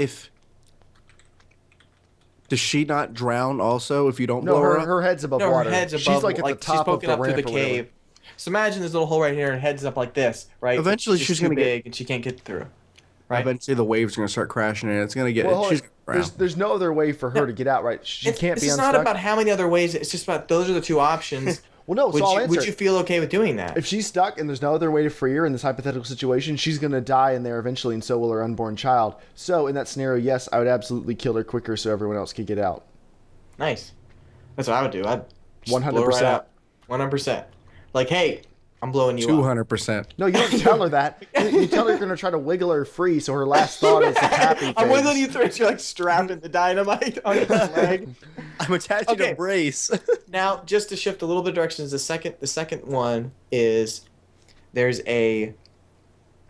does she not drown also if you don't blow her up? Her head's above No, water. her head's above. She's like at the she's top of poking the up through ramp the or whatever. cave. So imagine this little hole right here, and head's up like this, right? Eventually It's she's too gonna get- big, and she can't get through. Right? Eventually the waves are going to start crashing in. It's going to get... Well, she's gonna drown. there's no other way for her to get out, right? She can't be This is unstuck. not about how many other ways. It's just about those are the two options. Well, no, so I'll answer would it. you feel okay with doing that? If she's stuck and there's no other way to free her in this hypothetical situation, she's going to die in there eventually, and so will her unborn child. So in that scenario, yes, I would absolutely kill her quicker so everyone else could get out. Nice. That's what I would do. I'd 100%. 100%. Like, hey, I'm blowing you up. 200%. No, you don't tell her that. You tell her you're going to try to wiggle her free, so her last thought is the happy I'm face. wiggling you through it. You're like strapping the dynamite on your leg. I'm attaching Okay. a brace. Now, just to shift a little bit of directions, the second one is there's a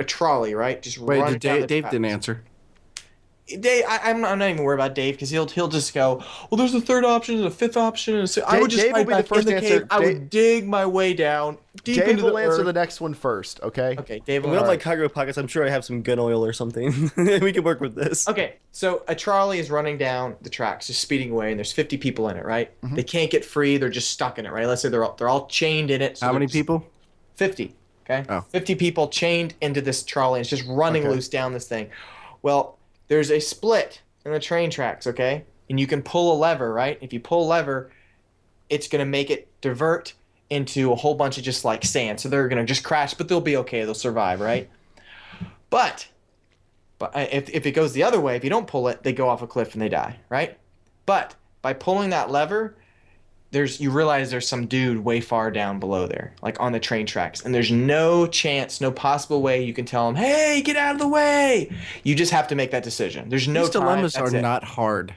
trolley, right? Just Wait, running down the Dave tracks. didn't answer. Dave, I'm not even worried about Dave because he'll just go, well, there's a third option and a fifth option. And I would just Dave will hide be the back first in the answer. cave. I would dig my way down deep Dave into the will answer earth. the next one first, okay? Okay, Dave We will. have All like right. cargo pockets. I'm sure I have some gun oil or something. We can work with this. Okay, so a trolley is running down the tracks, just speeding away, and there's 50 people in it, right? Mm-hmm. They can't get free; they're just stuck in it, right? Let's say they're all chained in it. So How they're many just- people? 50. Okay. Oh. 50 people chained into this trolley. It's just running Okay. loose down this thing. Well, there's a split in the train tracks, okay? And you can pull a lever, right? If you pull a lever, it's going to make it divert into a whole bunch of just like sand. So they're going to just crash, but they'll be okay. They'll survive, right? But if it goes the other way, if you don't pull it, they go off a cliff and they die, right? But by pulling that lever, you realize there's some dude way far down below there, like on the train tracks, and there's no chance, no possible way you can tell him, hey, get out of the way. You just have to make that decision. There's no These time. dilemmas That's are it. not hard.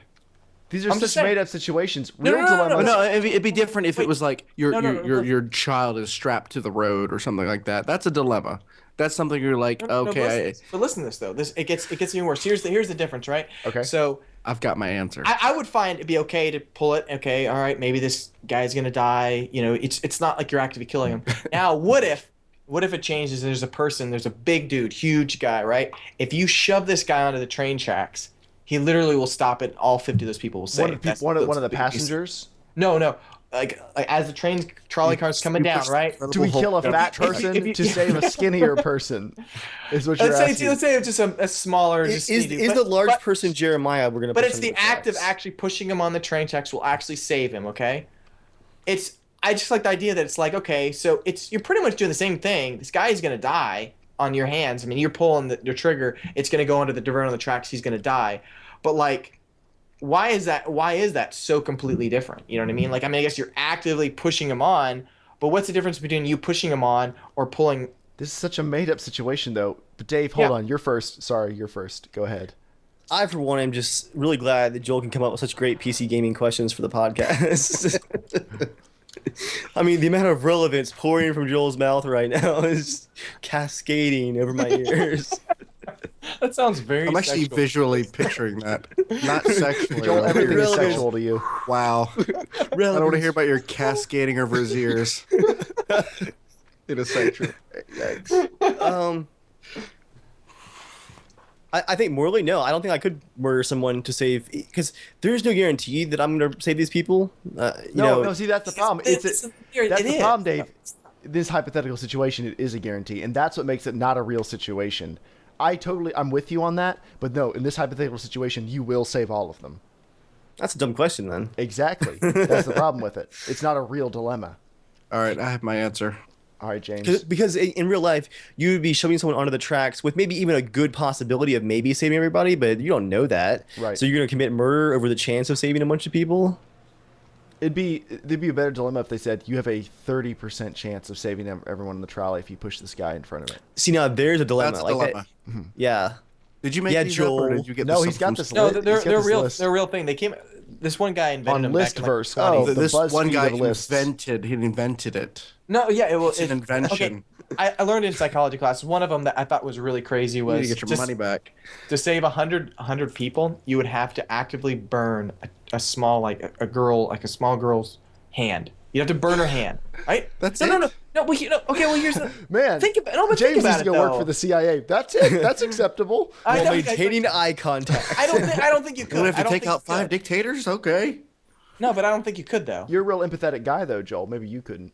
These are I'm just such saying- made-up situations. No, Real no, no, no, dilemmas. No, it'd be different if it was like No, no, no. your child is strapped to the road or something like that. That's a dilemma. That's something you're like, No, okay, but listen to this though. It gets even worse. Here's the difference, right? Okay. So I've got my answer. I would find it'd be okay to pull it. Okay, all right, maybe this guy's gonna die. You know, it's not like you're actively killing him. Now, what if it changes? There's a big dude, huge guy, right? If you shove this guy onto the train tracks, he literally will stop it. All 50 of those people will save. One of the passengers? No. Like as the trolley car's coming down, right? Do we kill a fat If you- person to save a skinnier person? Is what you're asking. Let's say it's just a smaller. Is Just speedy, the large but- person Jeremiah? We're gonna. But push it's him the to the act of tracks. actually pushing him on the train tracks will actually save him. Okay, I just like the idea that it's like, okay, so you're pretty much doing the same thing. This guy is gonna die on your hands. I mean, you're pulling your trigger. It's gonna go into the divert on the tracks. He's gonna die. But like, why is that so completely different? You know what I mean? Like, I mean, I guess you're actively pushing him on. But what's the difference between you pushing him on or pulling? This is such a made-up situation, though. But Dave, hold Yeah. on. You're first. Sorry, you're first. Go ahead. I, for one, am just really glad that Joel can come up with such great PC gaming questions for the podcast. I mean, the amount of relevance pouring from Joel's mouth right now is cascading over my ears. That sounds very. I'm actually sexual. visually picturing that. Not sexually. Joel, everything is Relevance. sexual to you. Wow. I don't want to hear about your cascading over his ears. In a sexual. Yikes. I think morally, no. I don't think I could murder someone to save, because there's no guarantee that I'm going to save these people. No, see, that's the problem. That's It the is. problem, Dave. This hypothetical situation, it is a guarantee, and that's what makes it not a real situation. I'm with you on that, but no, in this hypothetical situation, you will save all of them. That's a dumb question then. Exactly. That's the problem with it. It's not a real dilemma. All right, I have my answer. All right, James. Because in real life, you would be shoving someone onto the tracks with maybe even a good possibility of maybe saving everybody, but you don't know that. Right. So you're going to commit murder over the chance of saving a bunch of people? There'd be a better dilemma if they said you have a 30% chance of saving everyone in the trolley if you push this guy in front of it. See, now there's a dilemma. That's a like dilemma. that. Yeah. Did you make Yeah, these Joel. up, or did you get No, this he's up got from this. No, He's got they're this real. list. They're a real thing. They came. This one guy invented On them back in, like, Listverse. 20. Oh, the this one BuzzFeed guy of lists. invented it. No, yeah, It's an invention. Okay, I learned in psychology class. One of them that I thought was really crazy You was need to get your just money back. to save 100 people, you would have to actively burn a small a girl, like a small girl's hand. You have to burn her hand, right? That's no, it? No. Well, okay. Well, here's the Man, think about. No, but James think about needs to it, go work though. for the CIA. That's it. That's acceptable. I While know, maintaining eye contact. I don't think you could. You have I to don't take think out you 5 could. dictators? Okay. No, but I don't think you could though. You're a real empathetic guy, though, Joel. Maybe you couldn't.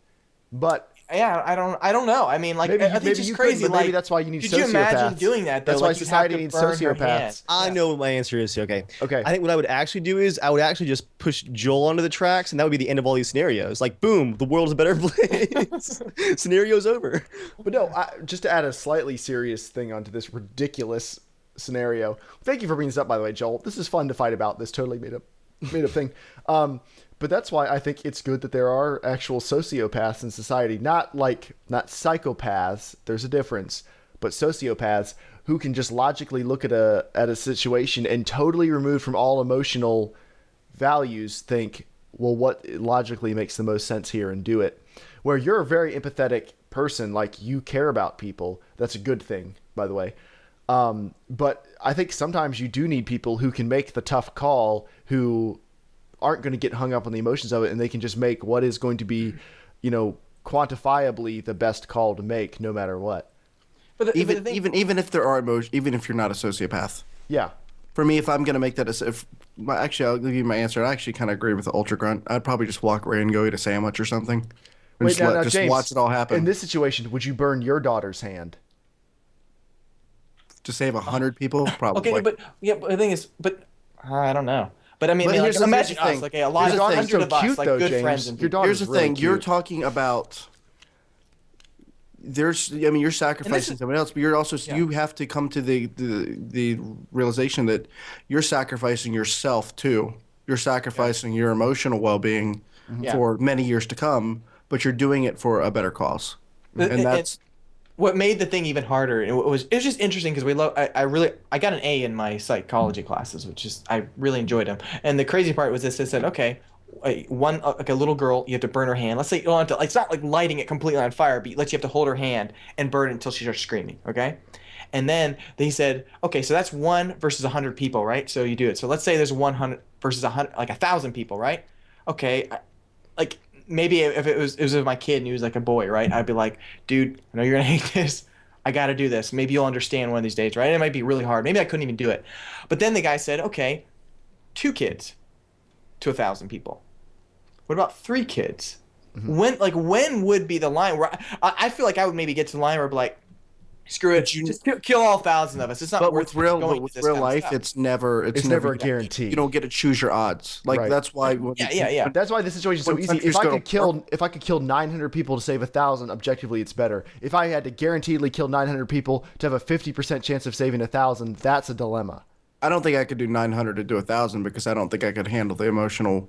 But Yeah, I don't know. I mean, like, maybe, I think maybe it's just you crazy. couldn't, but maybe like, that's why you need could sociopaths. you imagine doing that? Though? That's why Like, you'd society have to needs burn her sociopaths. hand. I Yeah. know what my answer is. Okay. Okay. I think what I would actually do is I would actually just push Joel onto the tracks, and that would be the end of all these scenarios. Like, boom, the world's a better place. Scenario's over. But no, just to add a slightly serious thing onto this ridiculous scenario. Thank you for bringing this up, by the way, Joel. This is fun to fight about. This totally made up thing. But that's why I think it's good that there are actual sociopaths in society. Not psychopaths. There's a difference. But sociopaths who can just logically look at a situation and totally removed from all emotional values think, well, what logically makes the most sense here, and do it. Where you're a very empathetic person, like you care about people. That's a good thing, by the way. But I think sometimes you do need people who can make the tough call, who aren't going to get hung up on the emotions of it, and they can just make what is going to be, quantifiably the best call to make, no matter what. But Even if there are emotions, even if you're not a sociopath. Yeah. For me, if I'm gonna make that, actually, I'll give you my answer. I actually kind of agree with the Ultra Grunt. I'd probably just walk away and go eat a sandwich or something, and Wait, now, James, watch it all happen. In this situation, would you burn your daughter's hand? To save 100 people, probably. okay, but the thing is, I don't know. But I mean, But here's the imagine thing. us, like a lot Your of daughter's 100 so of us, cute, like though, good James. friends and Your people. daughter's Here's the really thing. You're cute. talking about. You're sacrificing someone else, but you're also you have to come to the realization that you're sacrificing yourself too. You're sacrificing your emotional well-being for many years to come, but you're doing it for a better cause. And that's what made the thing even harder. It was just interesting because I got an A in my psychology classes, which is I really enjoyed them. And the crazy part was this: it said, okay, like a little girl, you have to burn her hand. Let's say you don't have to, it's not like lighting it completely on fire, but you have to hold her hand and burn it until she starts screaming. Okay. And then they said, okay, so that's 1 versus 100 people, right? So you do it. So let's say there's 100 versus 100, like 1,000 people, right? Okay, like maybe if it was with my kid and he was like a boy, right? I'd be like, dude, I know you're gonna hate this. I got to do this. Maybe you'll understand one of these days, right? It might be really hard. Maybe I couldn't even do it. But then the guy said, okay, 2 kids to 1,000 people. What about 3 kids? When would be the line where I feel like I would maybe get to the line where I'd be like, screw it, just kill all 1,000 of us. It's not worth with going with to this real kind of life, stuff. it's never a guarantee. You don't get to choose your odds. Like Right. that's why. When, Yeah. That's why this situation is so When easy. countries If I could kill 900 people to save 1,000, objectively it's better. If I had to guaranteedly kill 900 people to have a 50% chance of saving 1,000, that's a dilemma. I don't think I could do 900 to do 1,000 because I don't think I could handle the emotional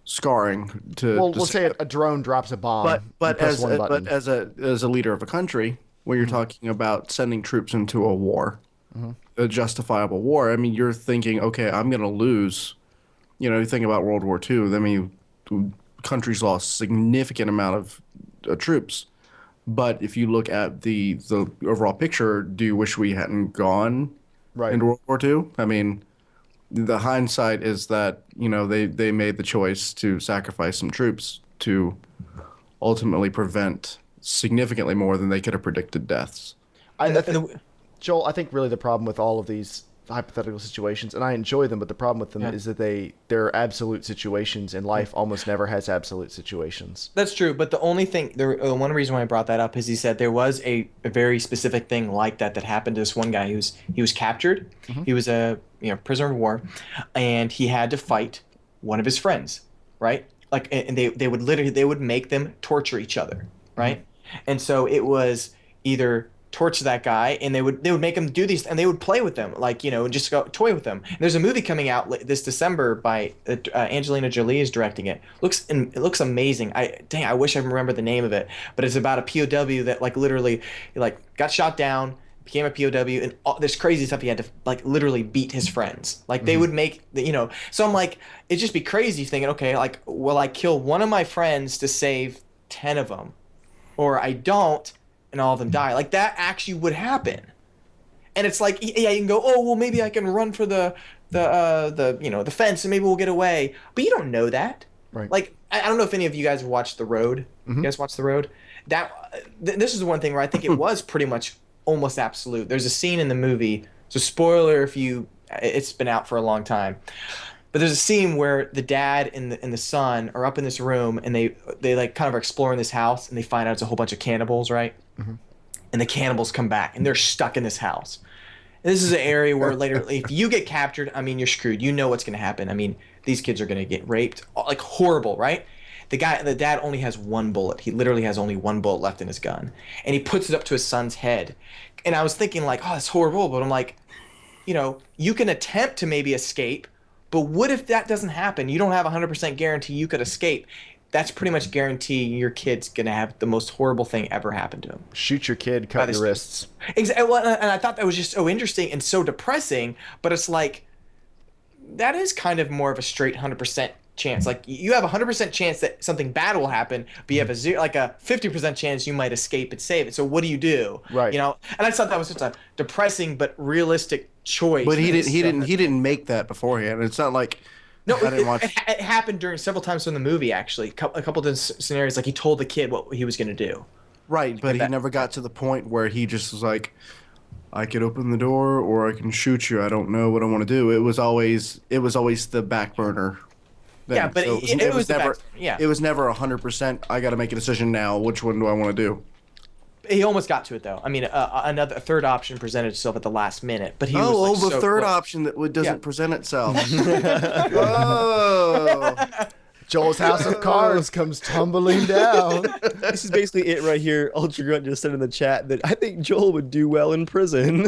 scarring to. Well, to we'll say a drone drops a bomb. But you press one button. as a leader of a country, when you're talking about sending troops into a war, a justifiable war, I mean, you're thinking, okay, I'm going to lose. You think about World War II. I mean, countries lost significant amount of troops. But if you look at the overall picture, do you wish we hadn't gone into World War II? I mean, the hindsight is that they made the choice to sacrifice some troops to ultimately prevent significantly more than they could have predicted deaths. Joel, I think really the problem with all of these hypothetical situations, and I enjoy them. But the problem with them is that they're absolute situations, and life almost never has absolute situations. That's true, but the only thing, one reason why I brought that up is he said there was a very specific thing like that happened to this one guy. He was captured. He was a prisoner of war, and he had to fight one of his friends, right? Like, and they would make them torture each other, right? And so it was either torture that guy, and they would make him do these, and they would play with them, like, and just go toy with them. And there's a movie coming out this December by Angelina Jolie is directing it. It looks amazing. I wish I remember the name of it, but it's about a POW that like literally like got shot down, became a POW, and all this crazy stuff. He had to like literally beat his friends. Like they would make So I'm like, it'd just be crazy thinking, okay, like, will I kill one of my friends to save 10 of them, or I don't, and all of them die? Like that actually would happen. And it's like, yeah, you can go, oh well, maybe I can run for the fence and maybe we'll get away, but you don't know that. Right. Like I don't know if any of you guys have watched The Road. You guys watch The Road? This is the one thing where I think it was pretty much almost absolute. There's a scene in the movie, so spoiler if it's been out for a long time, but there's a scene where the dad and the son are up in this room, and they like kind of are exploring this house, and they find out it's a whole bunch of cannibals, right? And the cannibals come back, and they're stuck in this house. And this is an area where later, if you get captured, I mean, you're screwed. You know what's going to happen. I mean, these kids are going to get raped, like horrible, right? The dad only has one bullet. He literally has only one bullet left in his gun, and he puts it up to his son's head. And I was thinking like, oh, that's horrible. But I'm like, you can attempt to maybe escape, but what if that doesn't happen? You don't have 100% guarantee you could escape. That's pretty much guarantee your kid's going to have the most horrible thing ever happen to him. Shoot your kid, cut your wrists. Exactly. Well, and I thought that was just so interesting and so depressing, but it's like, that is kind of more of a straight 100% chance. Like you have a 100% chance that something bad will happen, but you have a 50% chance you might escape and save it. So what do you do? Right. And I thought that was such a depressing but realistic choice. But he didn't make that beforehand. It's not like no, I didn't watch. It happened during several times in the movie. Actually, a couple of scenarios, like he told the kid what he was going to do. Right, but he never got to the point where he just was like, I could open the door or I can shoot you. I don't know what I want to do. It was always the back burner. Thing. Yeah, but so it was never. It was never 100%. I got to make a decision now. Which one do I want to do? He almost got to it though. I mean, a third option presented itself at the last minute, but he was the so third close. Option that doesn't present itself. Oh. Joel's house of cards comes tumbling down. This is basically it right here. Ultra Grunt just said in the chat that I think Joel would do well in prison.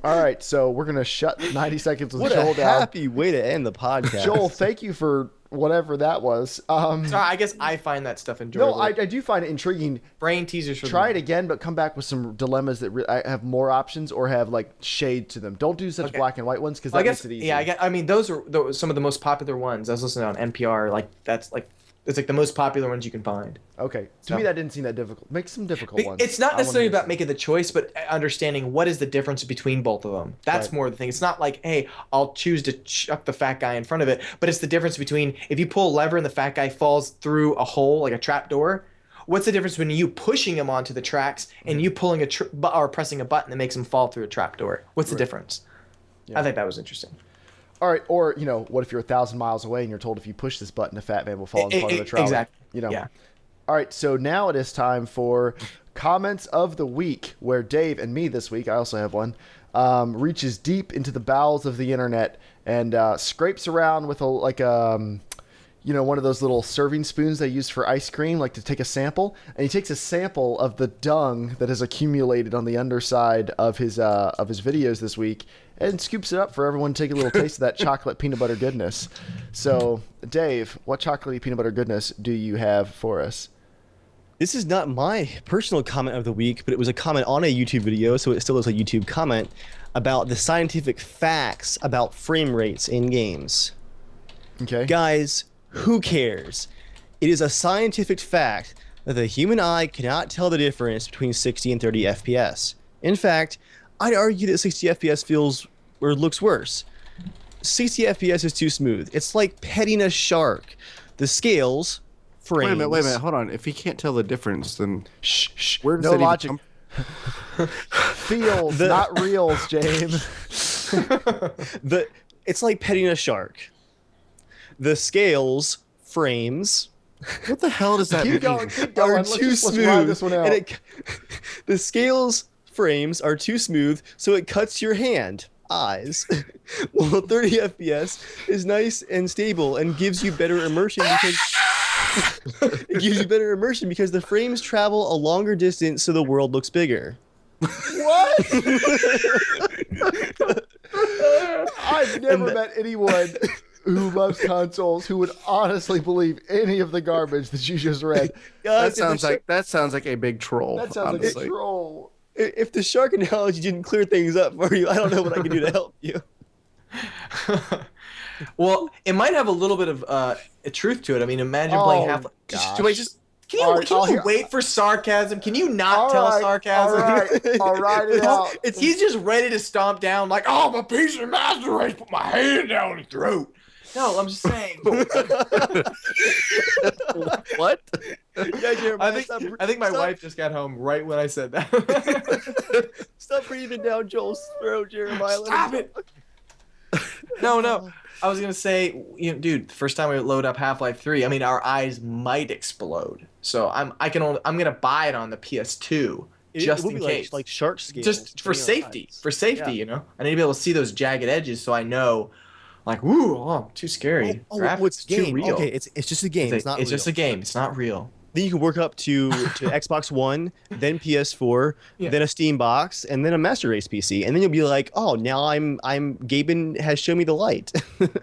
All right, so we're gonna shut 90 seconds with What Joel a down. happy way to end the podcast. Joel, thank you for whatever that was. So I guess I find that stuff enjoyable. No, I do find it intriguing. Brain teasers for Try it again, but come back with some dilemmas that have more options or have like shade to them. Don't do such black and white ones because that makes it easy. Yeah, I mean, those are some of the most popular ones. I was listening on NPR. Like that's like it's like the most popular ones you can find. Okay, to me that didn't seem that difficult. Make some difficult ones. It's not necessarily about making the choice, but understanding what is the difference between both of them. That's more the thing. It's not like, hey, I'll choose to chuck the fat guy in front of it, but it's the difference between if you pull a lever and the fat guy falls through a hole like a trap door. What's the difference between you pushing him onto the tracks and you pulling or pressing a button that makes him fall through a trap door? What's the difference? Yeah. I think that was interesting. All right, or what if you're 1,000 miles away and you're told if you push this button, a fat man will fall in front of the trolley? Exactly. Yeah. All right, so now it is time for comments of the week, where Dave and me this week, I also have one, reaches deep into the bowels of the internet and scrapes around with one of those little serving spoons they use for ice cream, like to take a sample. And he takes a sample of the dung that has accumulated on the underside of his videos this week and scoops it up for everyone to take a little taste of that chocolate peanut butter goodness. So, Dave, what chocolatey peanut butter goodness do you have for us? This is not my personal comment of the week, but it was a comment on a YouTube video, so it still is a YouTube comment, about the scientific facts about frame rates in games. Okay. Guys, who cares? It is a scientific fact that the human eye cannot tell the difference between 60 and 30 FPS. In fact, I'd argue that 60 FPS feels or looks worse. 60 FPS is too smooth. It's like petting a shark. The scales, frames... Wait a minute, hold on. If he can't tell the difference, then No logic. Feels, not reels, James. It's like petting a shark. The scales, frames, What the hell does that mean? Keep going. are Let's too let's smooth. ride this one out. The scales frames are too smooth, so it cuts your hand. Eyes. Well, 30 FPS is nice and stable and gives you better immersion because the frames travel a longer distance, so the world looks bigger. What? I've never met anyone who loves consoles who would honestly believe any of the garbage that you just read. That sounds like a big troll. That sounds honestly. like a troll. If the shark analogy didn't clear things up for you, I don't know what I can do to help you. Well, it might have a little bit of a truth to it. I mean, imagine playing Half-Life. Can you wait for sarcasm? Can you not tell sarcasm? I'll write it out. He's just ready to stomp down like, oh, I'm a piece of master race, put my hand down his throat. No, I'm just saying. What? Yeah, Jeremiah, I think my wife just got home right when I said that. Stop breathing down Joel's throat, Jeremiah. Stop it. No. I was gonna say, dude, the first time we load up Half-Life 3, I mean, our eyes might explode. So I'm gonna buy it on the PS2 just in case, like shark scales, just for safety. Yeah. I need to be able to see those jagged edges, so I know, like, woo, too scary. What's too real. Okay, it's just a game. It's not. It's just a game. It's not real. Then you can work up to Xbox One, then PS4, then a Steam box, and then a Master Race PC, and then you'll be like, oh, now Gaben has shown me the light.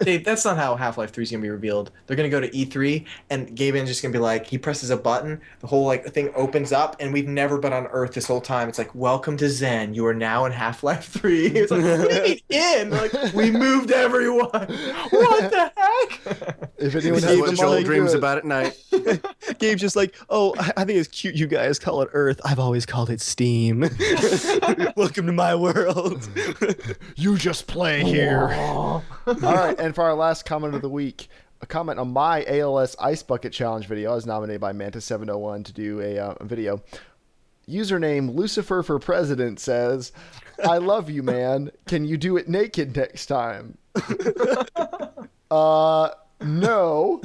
Dave, that's not how Half-Life 3 is gonna be revealed. They're gonna go to E3, and Gaben's just gonna be like, he presses a button, the whole thing opens up, and we've never been on Earth this whole time. It's like, welcome to Zen. You are now in Half-Life 3. It's like, what do you mean in? Like, we moved everyone. What the heck? If anyone This is what Joel dreams about at night. Gabe's just like, oh, I think it's cute you guys call it Earth. I've always called it Steam. Welcome to my world. You just play here. All right, and for our last comment of the week, a comment on my ALS Ice Bucket Challenge video. I was nominated by Manta701 to do a video. Username Lucifer for President says, I love you, man. Can you do it naked next time? No.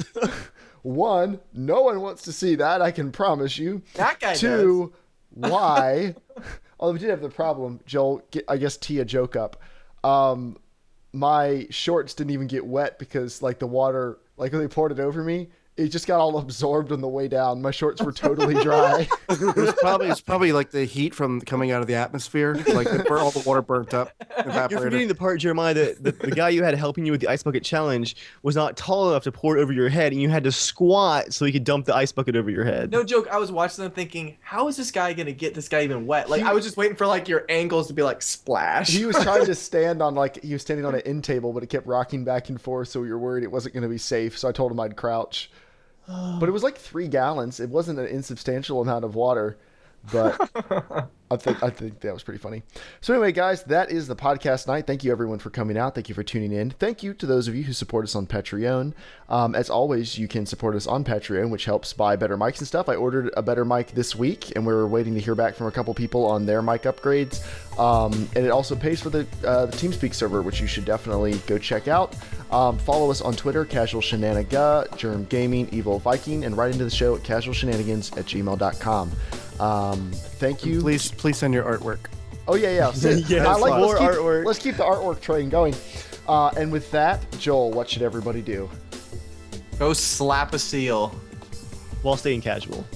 1, no one wants to see that, I can promise you. That guy 2, why? Although we did have the problem, Joel, I guess tee a joke up. My shorts didn't even get wet because the water, when they poured it over me, it just got all absorbed on the way down. My shorts were totally dry. It's probably like the heat from coming out of the atmosphere. Like all the water burnt up. You're forgetting the part, Jeremiah, that the guy you had helping you with the Ice Bucket Challenge was not tall enough to pour it over your head, and you had to squat so he could dump the ice bucket over your head. No joke. I was watching them thinking, how is this guy going to get this guy even wet? I was just waiting for your ankles to be splash. He was trying to stand on he was standing on an end table, but it kept rocking back and forth, so we were worried it wasn't going to be safe. So I told him I'd crouch. But it was 3 gallons. It wasn't an insubstantial amount of water, but I think that was pretty funny. So anyway, guys, that is the podcast night. Thank you everyone for coming out. Thank you for tuning in. Thank you to those of you who support us on Patreon. As always, you can support us on Patreon, which helps buy better mics and stuff. I ordered a better mic this week, and we're waiting to hear back from a couple people on their mic upgrades. And it also pays for the TeamSpeak server, which you should definitely go check out. Follow us on Twitter, Casual Shenanigans, JERMgaming, Evil Viking, and write into the show at casualshenanigans@gmail.com. Thank you. Please send your artwork. Oh yeah. Yes, I like more artwork. Let's keep the artwork train going. And with that, Joel, what should everybody do? Go slap a seal. While staying casual.